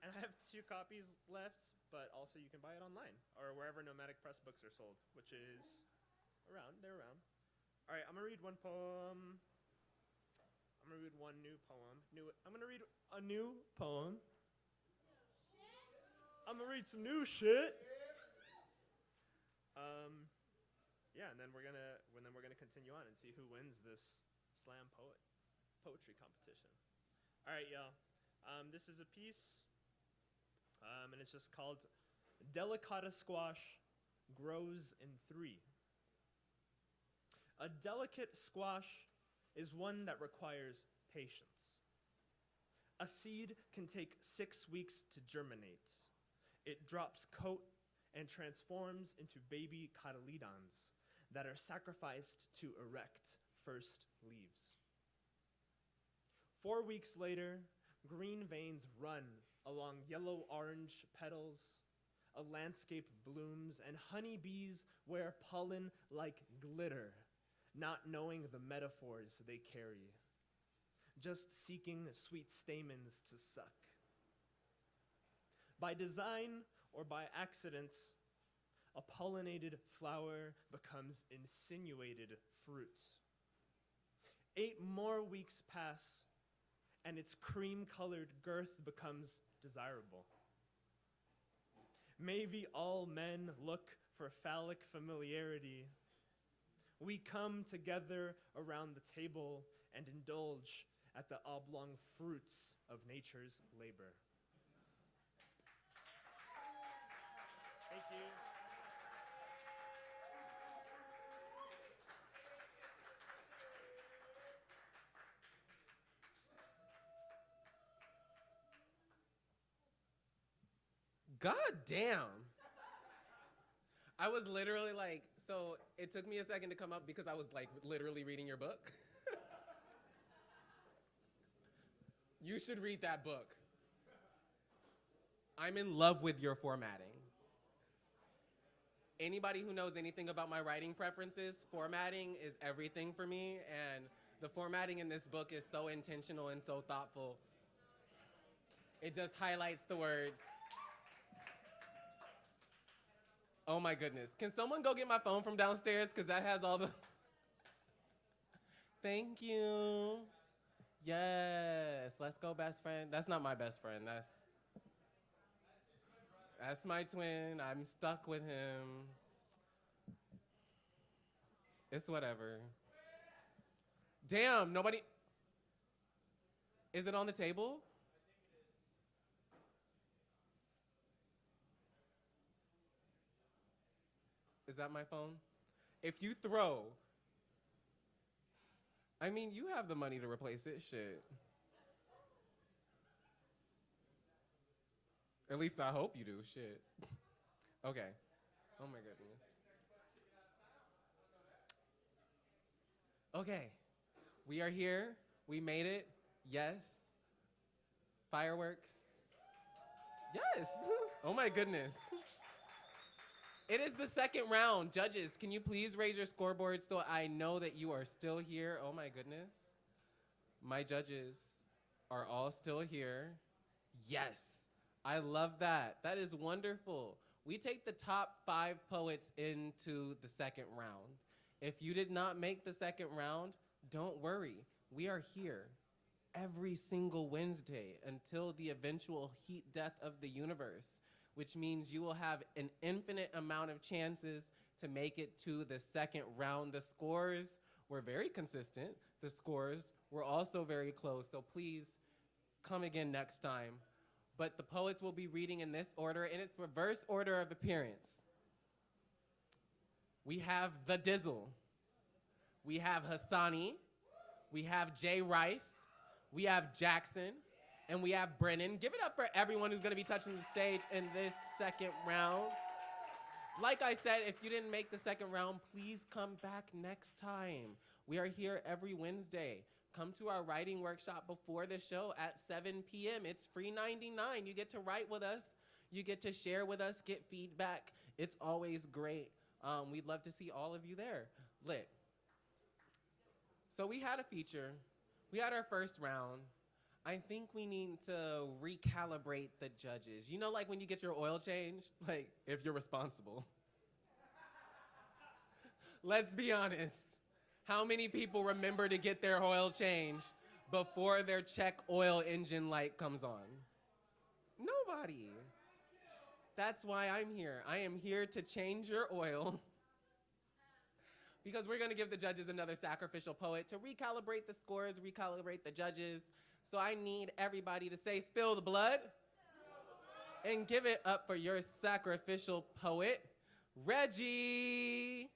And I have 2 copies left, but also you can buy it online or wherever Nomadic Press books are sold, which is around. They're around. All right, I'm gonna read one poem. I'm gonna read one new poem. I'm gonna read a new poem. I'm gonna read some new shit. Yeah, and then we're gonna continue on and see who wins this slam poetry competition. All right, y'all. This is a piece, and it's just called "Delicata Squash Grows in 3." A delicate squash is one that requires patience. A seed can take 6 weeks to germinate. It drops coat and transforms into baby cotyledons that are sacrificed to erect first leaves. 4 weeks later, green veins run along yellow-orange petals, a landscape blooms, and honeybees wear pollen like glitter, not knowing the metaphors they carry, just seeking sweet stamens to suck. By design or by accident, a pollinated flower becomes insinuated fruit. 8 more weeks pass, and its cream-colored girth becomes desirable. Maybe all men look for phallic familiarity. We come together around the table and indulge at the oblong fruits of nature's labor. Thank you. God damn. I was literally like, so it took me a second to come up because I was like literally reading your book. You should read that book. I'm in love with your formatting. Anybody who knows anything about my writing preferences, formatting is everything for me, and the formatting in this book is so intentional and so thoughtful. It just highlights the words. Oh my goodness. Can someone go get my phone from downstairs? Because that has all the... Thank you. Yes, let's go, best friend. That's not my best friend. That's my twin. I'm stuck with him. It's whatever. Damn, nobody... Is it on the table? Is that my phone? If you throw... I mean, you have the money to replace it, shit. At least I hope you do, shit. Okay. Oh my goodness. Okay. We are here. We made it. Yes. Fireworks. Yes. Oh my goodness. It is the second round. Judges, can you please raise your scoreboard so I know that you are still here? Oh my goodness. My judges are all still here. Yes. I love that. That is wonderful. We take the top 5 poets into the second round. If you did not make the second round, don't worry. We are here every single Wednesday until the eventual heat death of the universe, which means you will have an infinite amount of chances to make it to the second round. The scores were very consistent. The scores were also very close, so please come again next time. But the poets will be reading in this order, in its reverse order of appearance. We have The Dizzle. We have Hassani. We have Jay Rice. We have Jackson. And we have Brennan. Give it up for everyone who's gonna be touching the stage in this second round. Like I said, if you didn't make the second round, please come back next time. We are here every Wednesday. Come to our writing workshop before the show at 7 p.m. It's free $99. You get to write with us. You get to share with us, get feedback, It's always great. We'd love to see all of you there. Lit. So we had a feature. We had our first round. I think we need to recalibrate the judges. You know, like when you get your oil changed? Like, if you're responsible. Let's be honest. How many people remember to get their oil changed before their check oil engine light comes on? Nobody. That's why I'm here. I am here to change your oil because we're going to give the judges another sacrificial poet to recalibrate the scores, recalibrate the judges. So I need everybody to say, spill the blood, and give it up for your sacrificial poet, Reggie.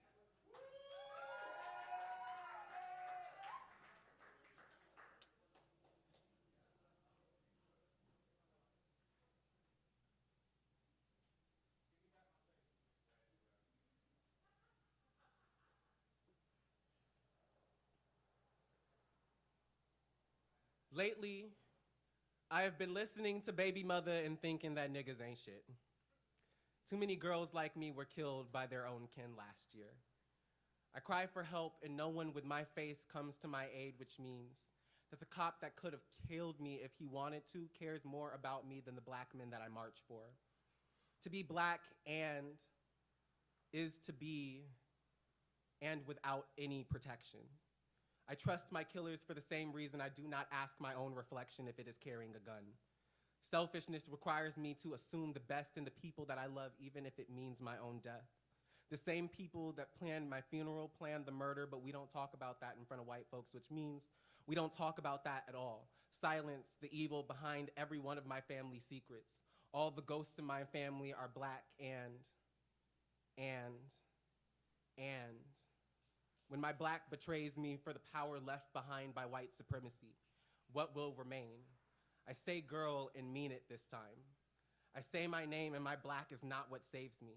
Lately, I have been listening to Baby Mother and thinking that niggas ain't shit. Too many girls like me were killed by their own kin last year. I cry for help and no one with my face comes to my aid, which means that the cop that could have killed me if he wanted to cares more about me than the black men that I march for. To be black and is to be and without any protection. I trust my killers for the same reason I do not ask my own reflection if it is carrying a gun. Selfishness requires me to assume the best in the people that I love, even if it means my own death. The same people that planned my funeral planned the murder, but we don't talk about that in front of white folks, which means we don't talk about that at all. Silence the evil behind every one of my family secrets. All the ghosts in my family are black and when my black betrays me for the power left behind by white supremacy, what will remain? I say girl and mean it this time. I say my name and my black is not what saves me.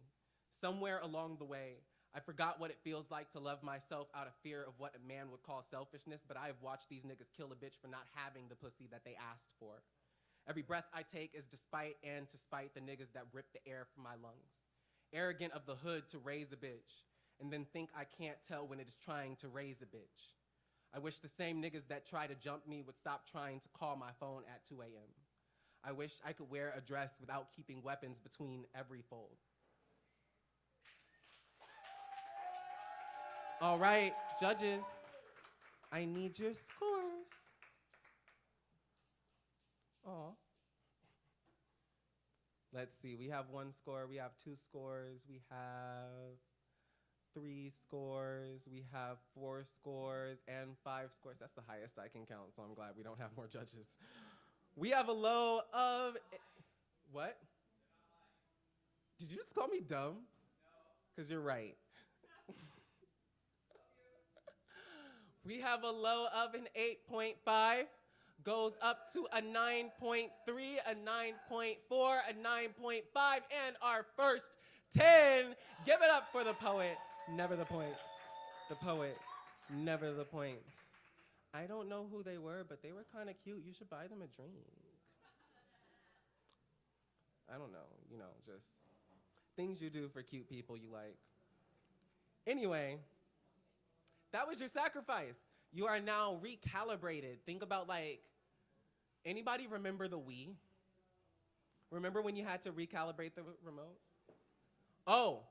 Somewhere along the way, I forgot what it feels like to love myself out of fear of what a man would call selfishness, but I have watched these niggas kill a bitch for not having the pussy that they asked for. Every breath I take is despite and to spite the niggas that rip the air from my lungs. Arrogant of the hood to raise a bitch, and then think I can't tell when it is trying to raise a bitch. I wish the same niggas that try to jump me would stop trying to call my phone at 2 a.m. I wish I could wear a dress without keeping weapons between every fold. All right, judges, I need your scores. Aw. Let's see, we have 1 score, we have 2 scores, we have 3 scores, we have 4 scores, and 5 scores. That's the highest I can count, so I'm glad we don't have more judges. We have a low of, what? Did you just call me dumb? Because you're right. We have a low of an 8.5, goes up to a 9.3, a 9.4, a 9.5, and our first 10. Give it up for the poet. Never the points. The poet, never the points. I don't know who they were, but they were kind of cute. You should buy them a drink. I don't know, just things you do for cute people you like. Anyway, that was your sacrifice. You are now recalibrated. Think about anybody remember the Wii? Remember when you had to recalibrate the remotes? Oh,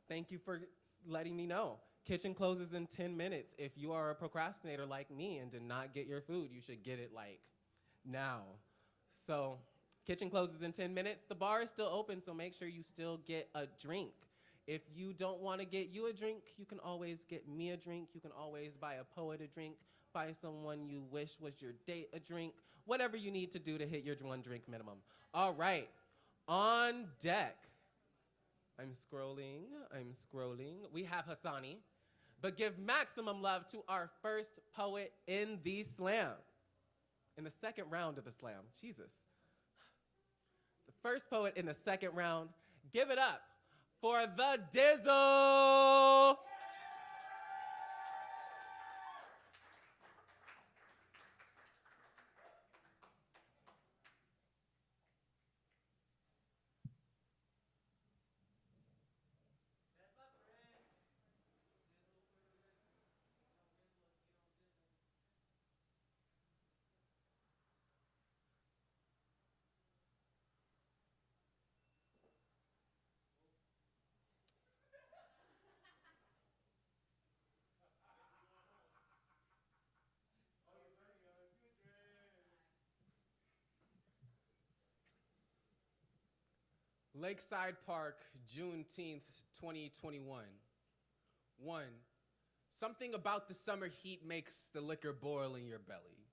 thank you for letting me know. Kitchen closes in 10 minutes. If you are a procrastinator like me and did not get your food, you should get it now. So kitchen closes in 10 minutes. The bar is still open, so make sure you still get a drink. If you don't want to get you a drink, you can always get me a drink. You can always buy a poet a drink, buy someone you wish was your date a drink, whatever you need to do to hit your 1 drink minimum. All right, on deck. I'm scrolling. We have Hassani, but give maximum love to our first poet in the slam. In the second round of the slam, Jesus. The first poet in the second round, give it up for the Dizzle. Lakeside Park, Juneteenth, 2021. 1. Something about the summer heat makes the liquor boil in your belly.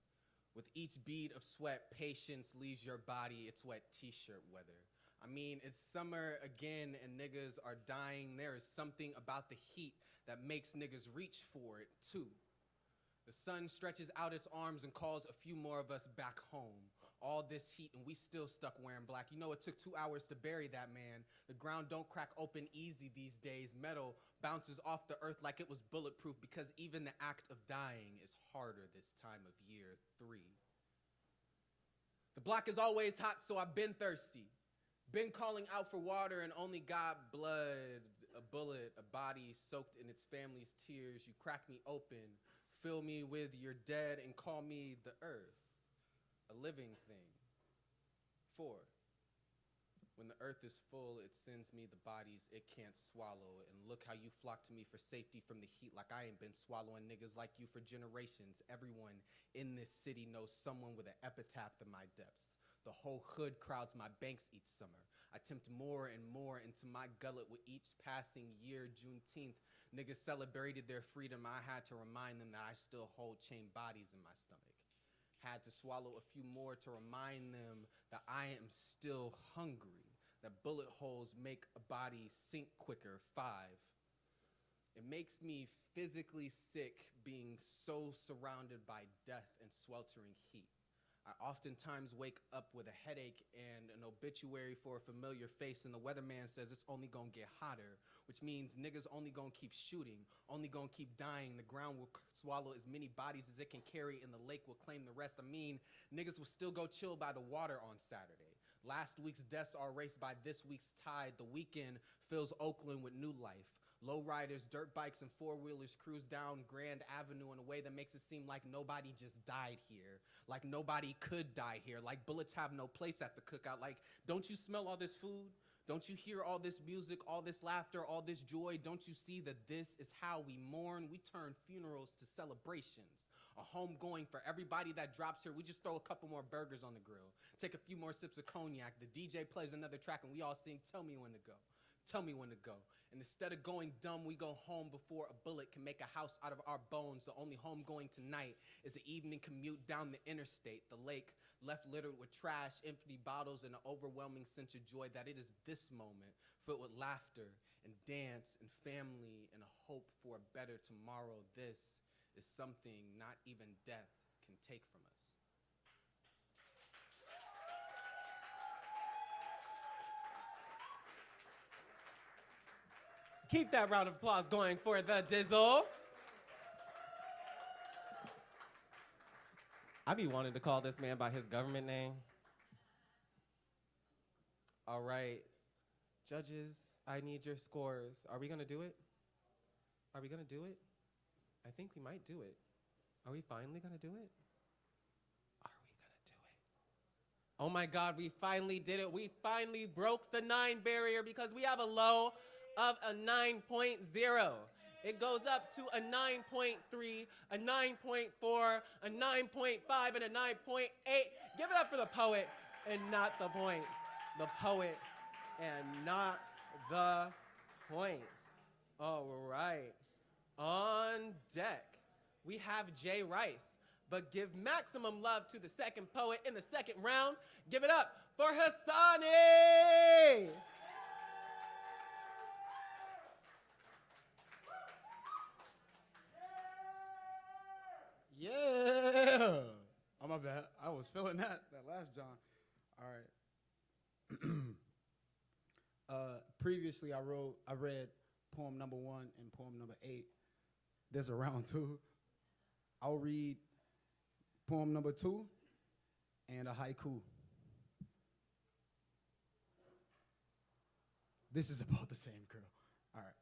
With each bead of sweat, patience leaves your body its wet t-shirt weather. I mean, it's summer again and niggas are dying. There is something about the heat that makes niggas reach for it too. The sun stretches out its arms and calls a few more of us back home. All this heat and we still stuck wearing black. You know it took 2 hours to bury that man. The ground don't crack open easy these days. Metal bounces off the earth like it was bulletproof because even the act of dying is harder this time of year 3. The block is always hot, so I've been thirsty. Been calling out for water and only got blood, a bullet, a body soaked in its family's tears. You crack me open, fill me with your dead and call me the earth, a living thing. 4. When the earth is full, it sends me the bodies it can't swallow. And look how you flock to me for safety from the heat like I ain't been swallowing niggas like you for generations. Everyone in this city knows someone with an epitaph to my depths. The whole hood crowds my banks each summer. I tempt more and more into my gullet with each passing year. Juneteenth, niggas celebrated their freedom. I had to remind them that I still hold chained bodies in my stomach. Had to swallow a few more to remind them that I am still hungry, that bullet holes make a body sink quicker. 5. It makes me physically sick being so surrounded by death and sweltering heat. I oftentimes wake up with a headache and an obituary for a familiar face, and the weatherman says it's only gonna get hotter, which means niggas only gonna keep shooting, only gonna keep dying. The ground will swallow as many bodies as it can carry, and the lake will claim the rest. I mean, niggas will still go chill by the water on Saturday. Last week's deaths are erased by this week's tide. The weekend fills Oakland with new life. Lowriders, dirt bikes, and four-wheelers cruise down Grand Avenue in a way that makes it seem like nobody just died here, like nobody could die here, like bullets have no place at the cookout. Like, don't you smell all this food? Don't you hear all this music, all this laughter, all this joy? Don't you see that this is how we mourn? We turn funerals to celebrations. A homegoing for everybody that drops here. We just throw a couple more burgers on the grill, take a few more sips of cognac. The DJ plays another track and we all sing, "Tell me when to go. Tell me when to go." And instead of going dumb, we go home before a bullet can make a house out of our bones. The only home going tonight is the evening commute down the interstate. The lake left littered with trash, empty bottles, and an overwhelming sense of joy that it is this moment filled with laughter and dance and family and a hope for a better tomorrow. This is something not even death can take from us. Keep that round of applause going for the Dizzle. I be wanting to call this man by his government name. All right, judges, I need your scores. Are we gonna do it? Are we gonna do it? I think we might do it. Are we finally gonna do it? Are we gonna do it? Oh my God, we finally did it. We finally broke the 9 barrier because we have a low of a 9.0. It goes up to a 9.3, a 9.4, a 9.5, and a 9.8. Give it up for the poet and not the points. The poet and not the points. All right. On deck, we have Jay Rice. But give maximum love to the second poet in the second round. Give it up for Hassani! Yeah. Oh, my bad. I was feeling that last John. All right. Previously, I read poem number 1 and poem number 8. There's a round 2. I'll read poem number 2 and a haiku. This is about the same girl. All right.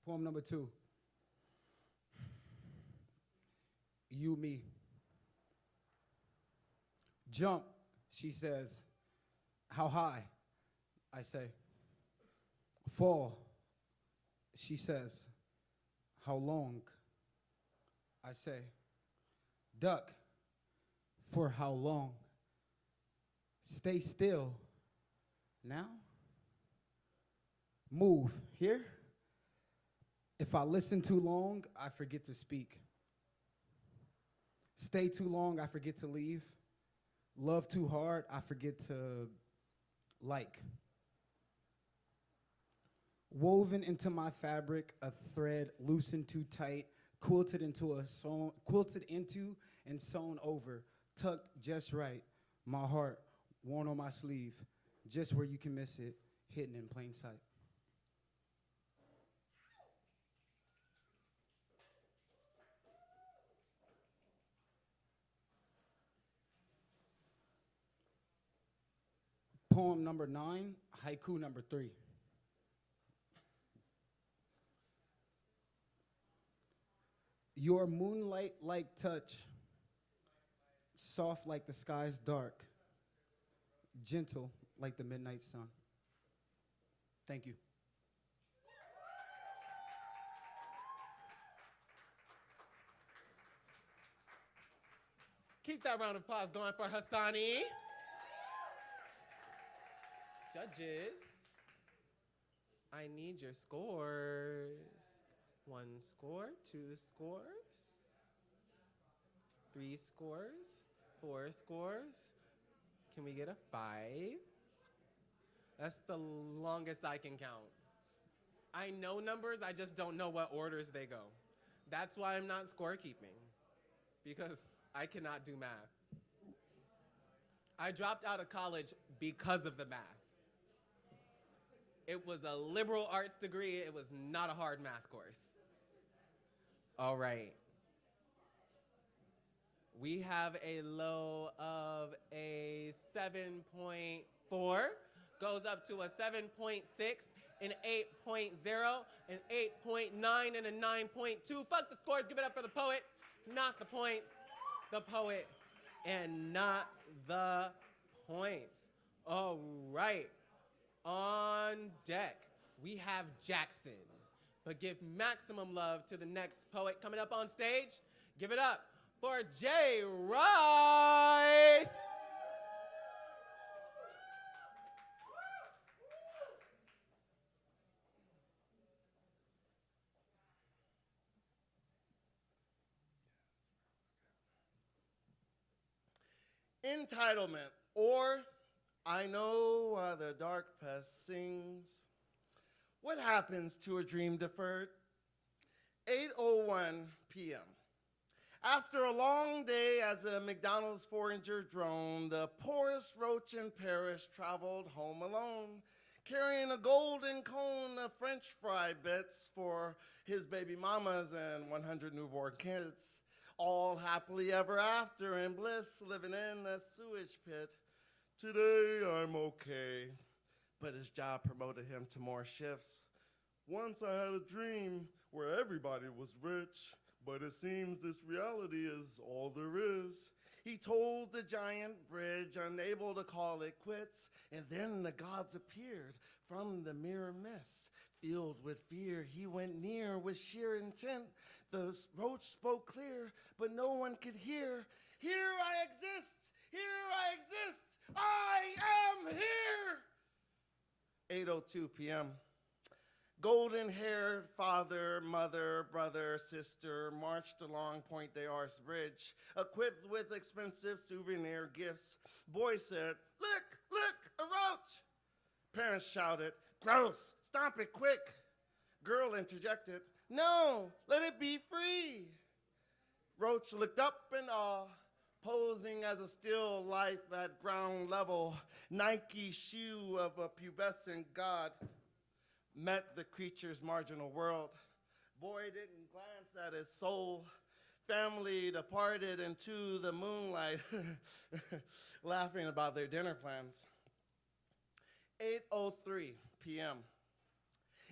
Poem number 2. You, me. Jump, she says. How high? I say. Fall, she says. How long? I say. Duck, for how long? Stay still, Now, move here. If I listen too long, I forget to speak. Stay too long, I forget to leave. Love too hard, I forget to like. Woven into my fabric, a thread loosened too tight, quilted into and sewn over, tucked just right. My heart worn on my sleeve, just where you can miss it, hidden in plain sight. Poem number 9, haiku number 3. Your moonlight-like touch, soft like the sky's dark, gentle like the midnight sun. Thank you. Keep that round of applause going for Hassani. Judges, I need your scores. 1 score, 2 scores, 3 scores, 4 scores. Can we get a 5? That's the longest I can count. I know numbers, I just don't know what orders they go. That's why I'm not scorekeeping, because I cannot do math. I dropped out of college because of the math. It was a liberal arts degree. It was not a hard math course. All right. We have a low of a 7.4, goes up to a 7.6, an 8.0, an 8.9, and a 9.2. Fuck the scores, give it up for the poet, not the points. The poet, and not the points. All right. On deck, we have Jackson. But give maximum love to the next poet coming up on stage. Give it up for Jay Rice. Entitlement, or I know the dark pest sings. What happens to a dream deferred? 8:01 p.m. After a long day as a McDonald's forager drone, the poorest roach in Paris traveled home alone, carrying a golden cone of French fry bits for his baby mamas and 100 newborn kids. All happily ever after in bliss, living in a sewage pit. Today I'm okay, but his job promoted him to more shifts. Once I had a dream where everybody was rich, but it seems this reality is all there is. He told the giant bridge, unable to call it quits, and then the gods appeared from the mirror mist. Filled with fear, he went near with sheer intent. The roach spoke clear, but no one could hear. Here I exist! Here I exist! I am here! 8:02 p.m. Golden-haired father, mother, brother, sister marched along Point de Arce Bridge, equipped with expensive souvenir gifts. Boy said, look, a roach! Parents shouted, gross, stomp it quick. Girl interjected, no, let it be free. Roach looked up in awe, posing as a still life at ground level, Nike shoe of a pubescent god. Met the creature's marginal world. Boy didn't glance at his soul. Family departed into the moonlight, laughing about their dinner plans. 8:03 p.m.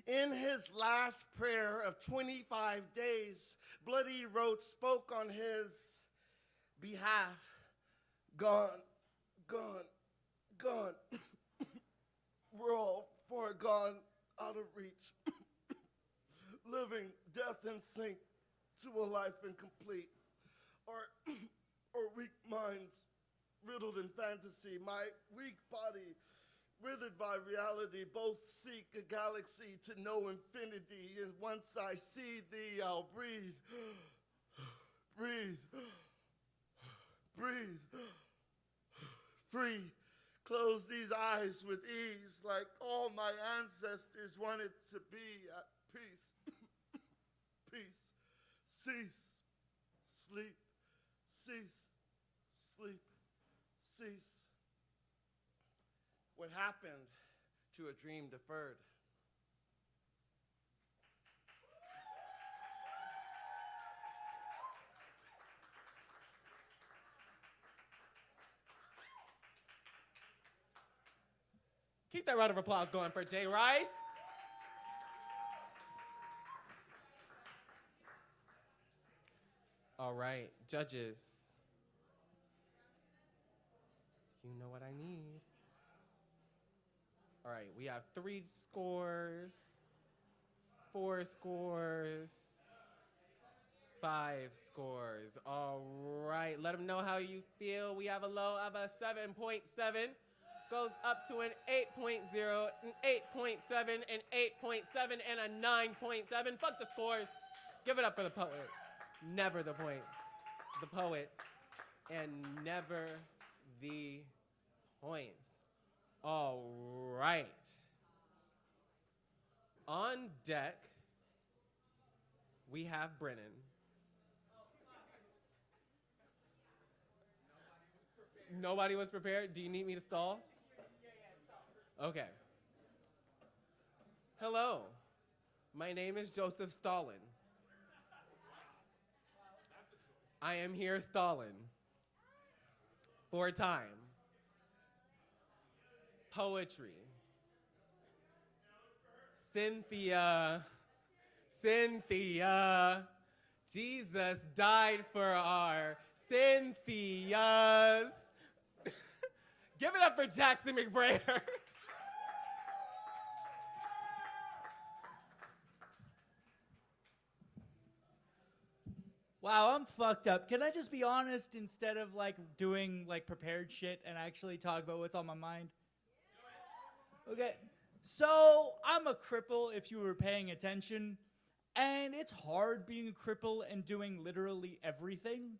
In his last prayer of 25 days, Bloody Roach spoke on his behalf. Gone. We're all far gone, out of reach. Living death in sync to a life incomplete. Or weak minds riddled in fantasy. My weak body withered by reality, both seek a galaxy to know infinity, and once I see thee, I'll breathe, breathe, breathe, free. Close these eyes with ease, like all my ancestors wanted to be at peace. Peace. Cease. Sleep. Cease. Sleep. Cease. What happened to a dream deferred? Keep that round of applause going for Jay Rice. All right, judges. You know what I need. All right, we have 3 scores, 4 scores, 5 scores. All right, let them know how you feel. We have a low of a 7.7. Goes up to an 8.0, an 8.7, an 8.7, and a 9.7. Fuck the scores. Give it up for the poet. Never the points. The poet. And never the points. All right. On deck, we have Brennan. Nobody was prepared? Do you need me to stall? Okay. Hello, my name is Joseph Stalin. I am here stalling for time. Poetry. Cynthia, Jesus died for our Cynthias. Give it up for Jackson McBrayer. Wow, I'm fucked up. Can I just be honest instead of like doing like prepared shit and actually talk about what's on my mind? Okay, so I'm a cripple if you were paying attention, and it's hard being a cripple and doing literally everything.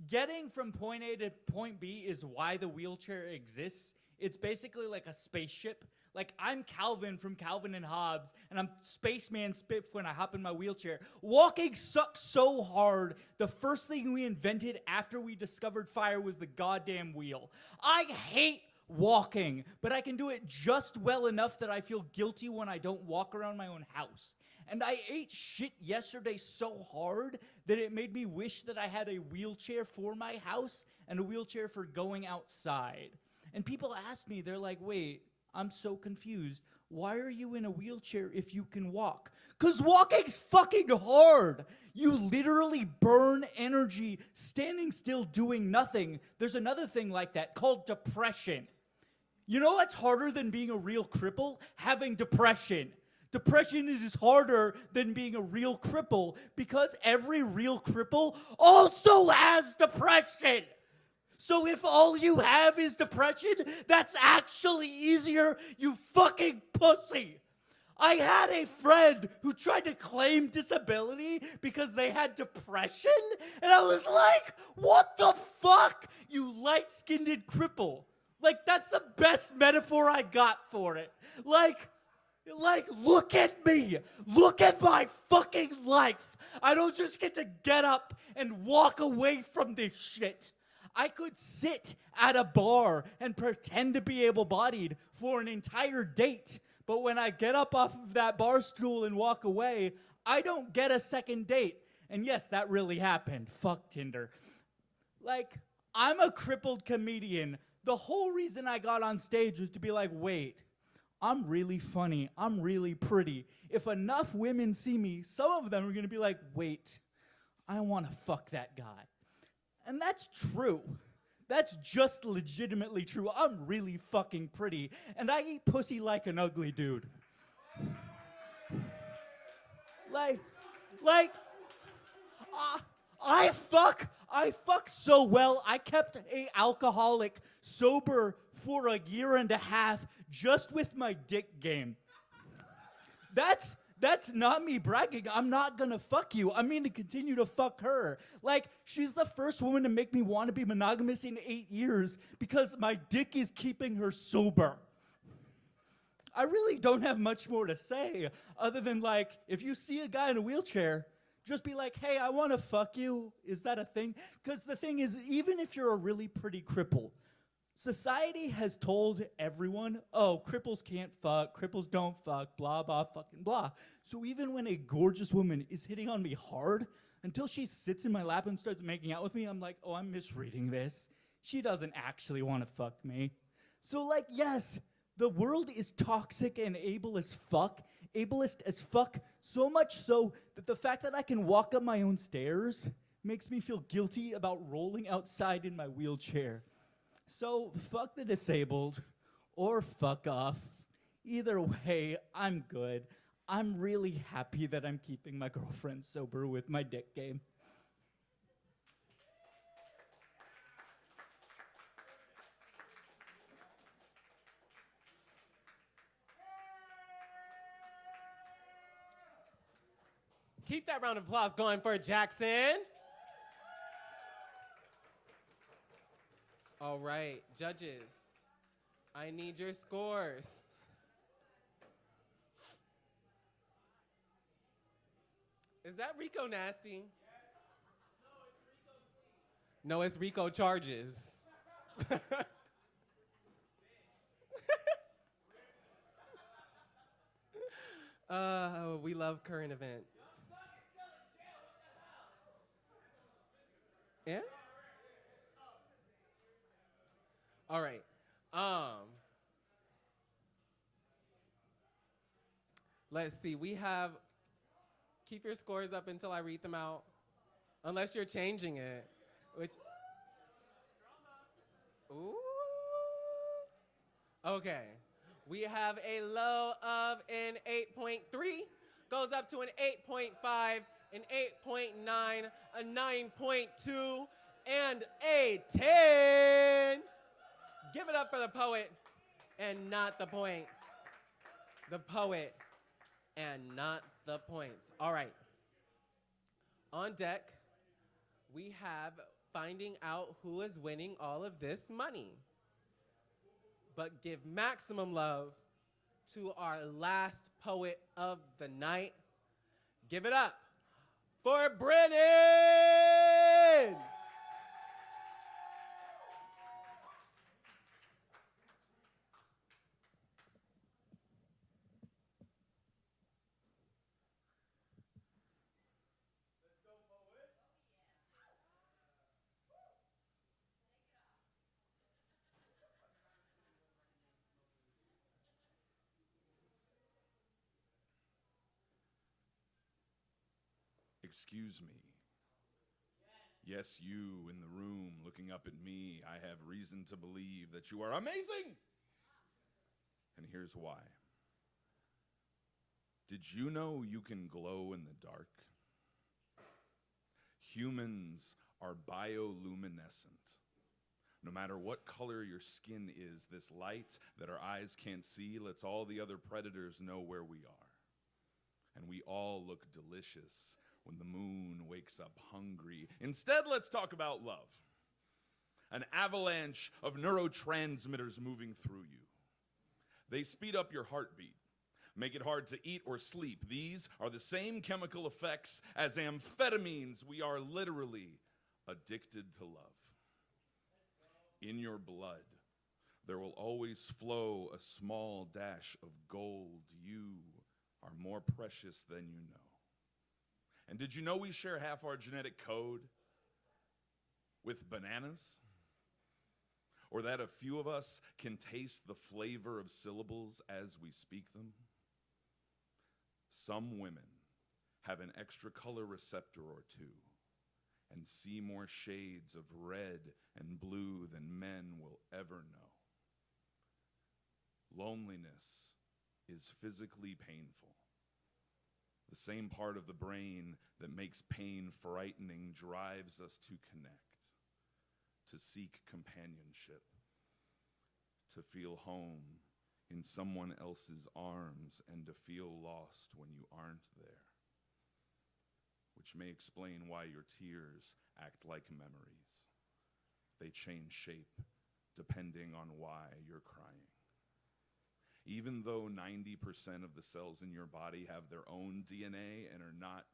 Getting from point A to point B is why the wheelchair exists. It's basically like a spaceship. Like, I'm Calvin from Calvin and Hobbes, and I'm Spaceman Spiff when I hop in my wheelchair. Walking sucks so hard. The first thing we invented after we discovered fire was the goddamn wheel. I hate walking, but I can do it just well enough that I feel guilty when I don't walk around my own house. And I ate shit yesterday so hard that it made me wish that I had a wheelchair for my house and a wheelchair for going outside. And people ask me, they're like, wait, I'm so confused. Why are you in a wheelchair if you can walk? 'Cause walking's fucking hard. You literally burn energy standing still doing nothing. There's another thing like that called depression. You know what's harder than being a real cripple? Having depression. Depression is harder than being a real cripple because every real cripple also has depression. So if all you have is depression, that's actually easier, you fucking pussy. I had a friend who tried to claim disability because they had depression, and I was like, what the fuck, you light-skinned cripple? Like, that's the best metaphor I got for it. Like, look at me. Look at my fucking life. I don't just get to get up and walk away from this shit. I could sit at a bar and pretend to be able-bodied for an entire date, but when I get up off of that bar stool and walk away, I don't get a second date. And yes, that really happened. Fuck Tinder. Like, I'm a crippled comedian. The whole reason I got on stage was to be like, wait, I'm really funny. I'm really pretty. If enough women see me, some of them are going to be like, wait, I want to fuck that guy. And that's true. That's just legitimately true. I'm really fucking pretty, and I eat pussy like an ugly dude. I fuck so well. I kept a alcoholic sober for a year and a half just with my dick game. That's not me bragging. I'm not gonna fuck you. I mean to continue to fuck her. Like, she's the first woman to make me want to be monogamous in 8 years because my dick is keeping her sober. I really don't have much more to say other than, like, if you see a guy in a wheelchair, just be like, hey, I want to fuck you. Is that a thing? Because the thing is, even if you're a really pretty cripple, society has told everyone, oh, cripples can't fuck, cripples don't fuck, blah, blah, fucking blah. So even when a gorgeous woman is hitting on me hard, until she sits in my lap and starts making out with me, I'm like, oh, I'm misreading this. She doesn't actually want to fuck me. So, like, yes, the world is toxic and ableist as fuck, so much so that the fact that I can walk up my own stairs makes me feel guilty about rolling outside in my wheelchair. So, fuck the disabled, or fuck off. Either way, I'm good. I'm really happy that I'm keeping my girlfriend sober with my dick game. Keep that round of applause going for Jackson. All right, judges, I need your scores. Is that Rico nasty? No, it's Rico charges. We love current events. Yeah? All right. Let's see. We have, keep your scores up until I read them out. Unless you're changing it. Which, ooh. Okay. We have a low of an 8.3, goes up to an 8.5, an 8.9, a 9.2, and a 10. Give it up for the poet and not the points. The poet and not the points. All right. On deck, we have finding out who is winning all of this money. But give maximum love to our last poet of the night. Give it up for Brennan! Excuse me. Yes, you in the room looking up at me, I have reason to believe that you are amazing. And here's why. Did you know you can glow in the dark? Humans are bioluminescent. No matter what color your skin is, this light that our eyes can't see lets all the other predators know where we are. And we all look delicious when the moon wakes up hungry. Instead, let's talk about love. An avalanche of neurotransmitters moving through you. They speed up your heartbeat, make it hard to eat or sleep. These are the same chemical effects as amphetamines. We are literally addicted to love. In your blood, there will always flow a small dash of gold. You are more precious than you know. And did you know we share half our genetic code with bananas? Or that a few of us can taste the flavor of syllables as we speak them? Some women have an extra color receptor or two and see more shades of red and blue than men will ever know. Loneliness is physically painful. The same part of the brain that makes pain frightening drives us to connect, to seek companionship, to feel home in someone else's arms and to feel lost when you aren't there, which may explain why your tears act like memories. They change shape depending on why you're crying. Even though 90% of the cells in your body have their own DNA and are not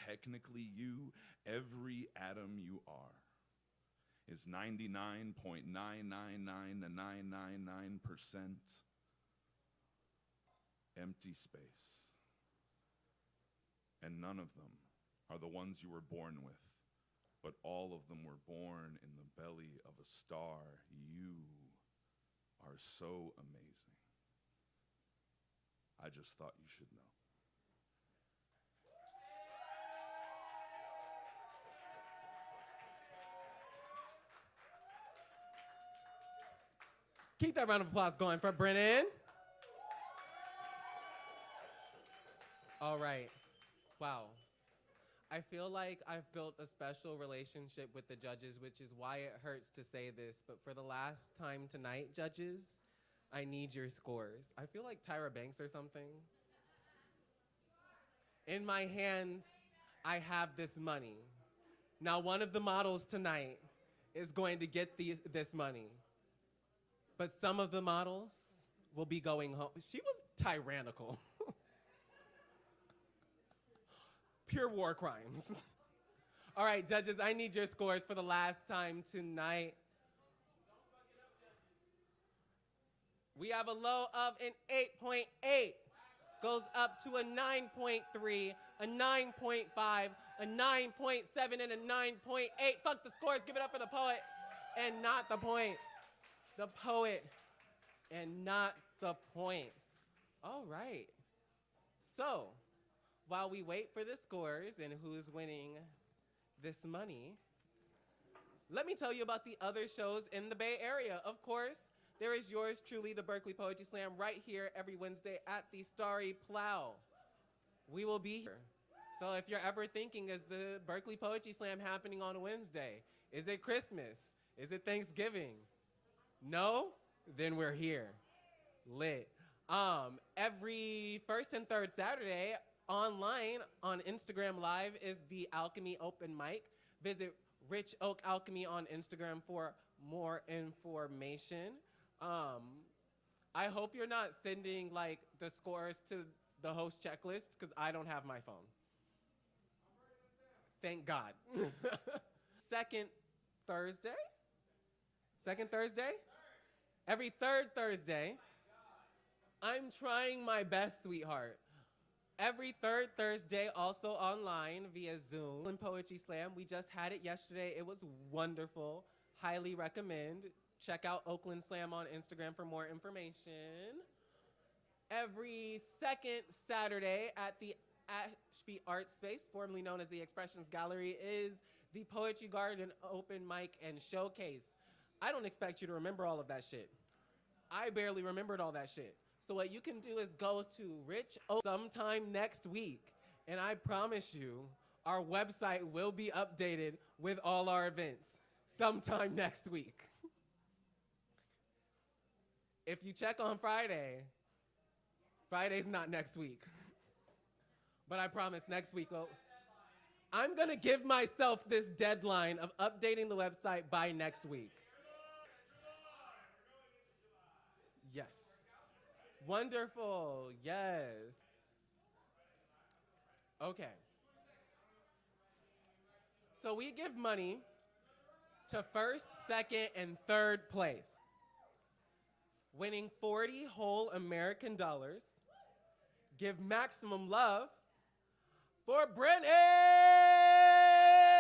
technically you, every atom you are is 99.9999999% empty space. And none of them are the ones you were born with, but all of them were born in the belly of a star. You are so amazing. I just thought you should know. Keep that round of applause going for Brennan. All right. Wow. I feel like I've built a special relationship with the judges, which is why it hurts to say this. But for the last time tonight, judges, I need your scores. I feel like Tyra Banks or something. In my hand, I have this money. Now, one of the models tonight is going to get this money. But some of the models will be going home. She was tyrannical. Pure war crimes. All right, judges, I need your scores for the last time tonight. We have a low of an 8.8, goes up to a 9.3, a 9.5, a 9.7, and a 9.8. Fuck the scores, give it up for the poet and not the points. The poet and not the points. All right. So, while we wait for the scores and who's winning this money, let me tell you about the other shows in the Bay Area. Of course, there is yours truly, the Berkeley Poetry Slam, right here every Wednesday at the starry PLOUGH. We will be here. So if you're ever thinking, is the Berkeley Poetry Slam happening on a Wednesday? Is it Christmas? Is it Thanksgiving? No? Then we're here. Lit. Every first and third Saturday, online on Instagram Live is the Alchemy Open Mic. Visit Rich Oak Alchemy on Instagram for more information. I hope you're not sending like the scores to the host checklist because I don't have my phone. Thank God. Second Thursday? Every third Thursday. I'm trying my best, sweetheart. Every third Thursday, also online via Zoom and Poetry Slam. We just had it yesterday. It was wonderful. Highly recommend. Check out Oakland Slam on Instagram for more information. Every second Saturday at the Ashby Art Space, formerly known as the Expressions Gallery, is the Poetry Garden Open Mic and Showcase. I don't expect you to remember all of that shit. I barely remembered all that shit. So what you can do is go to Rich Oak sometime next week, and I promise you, our website will be updated with all our events sometime next week. If you check on Friday, Friday's not next week. But I promise next week, I'm gonna give myself this deadline of updating the website by next week. Yes. Wonderful, yes. Okay. So we give money to first, second, and third place. Winning 40 whole American dollars. Give maximum love for Brennan!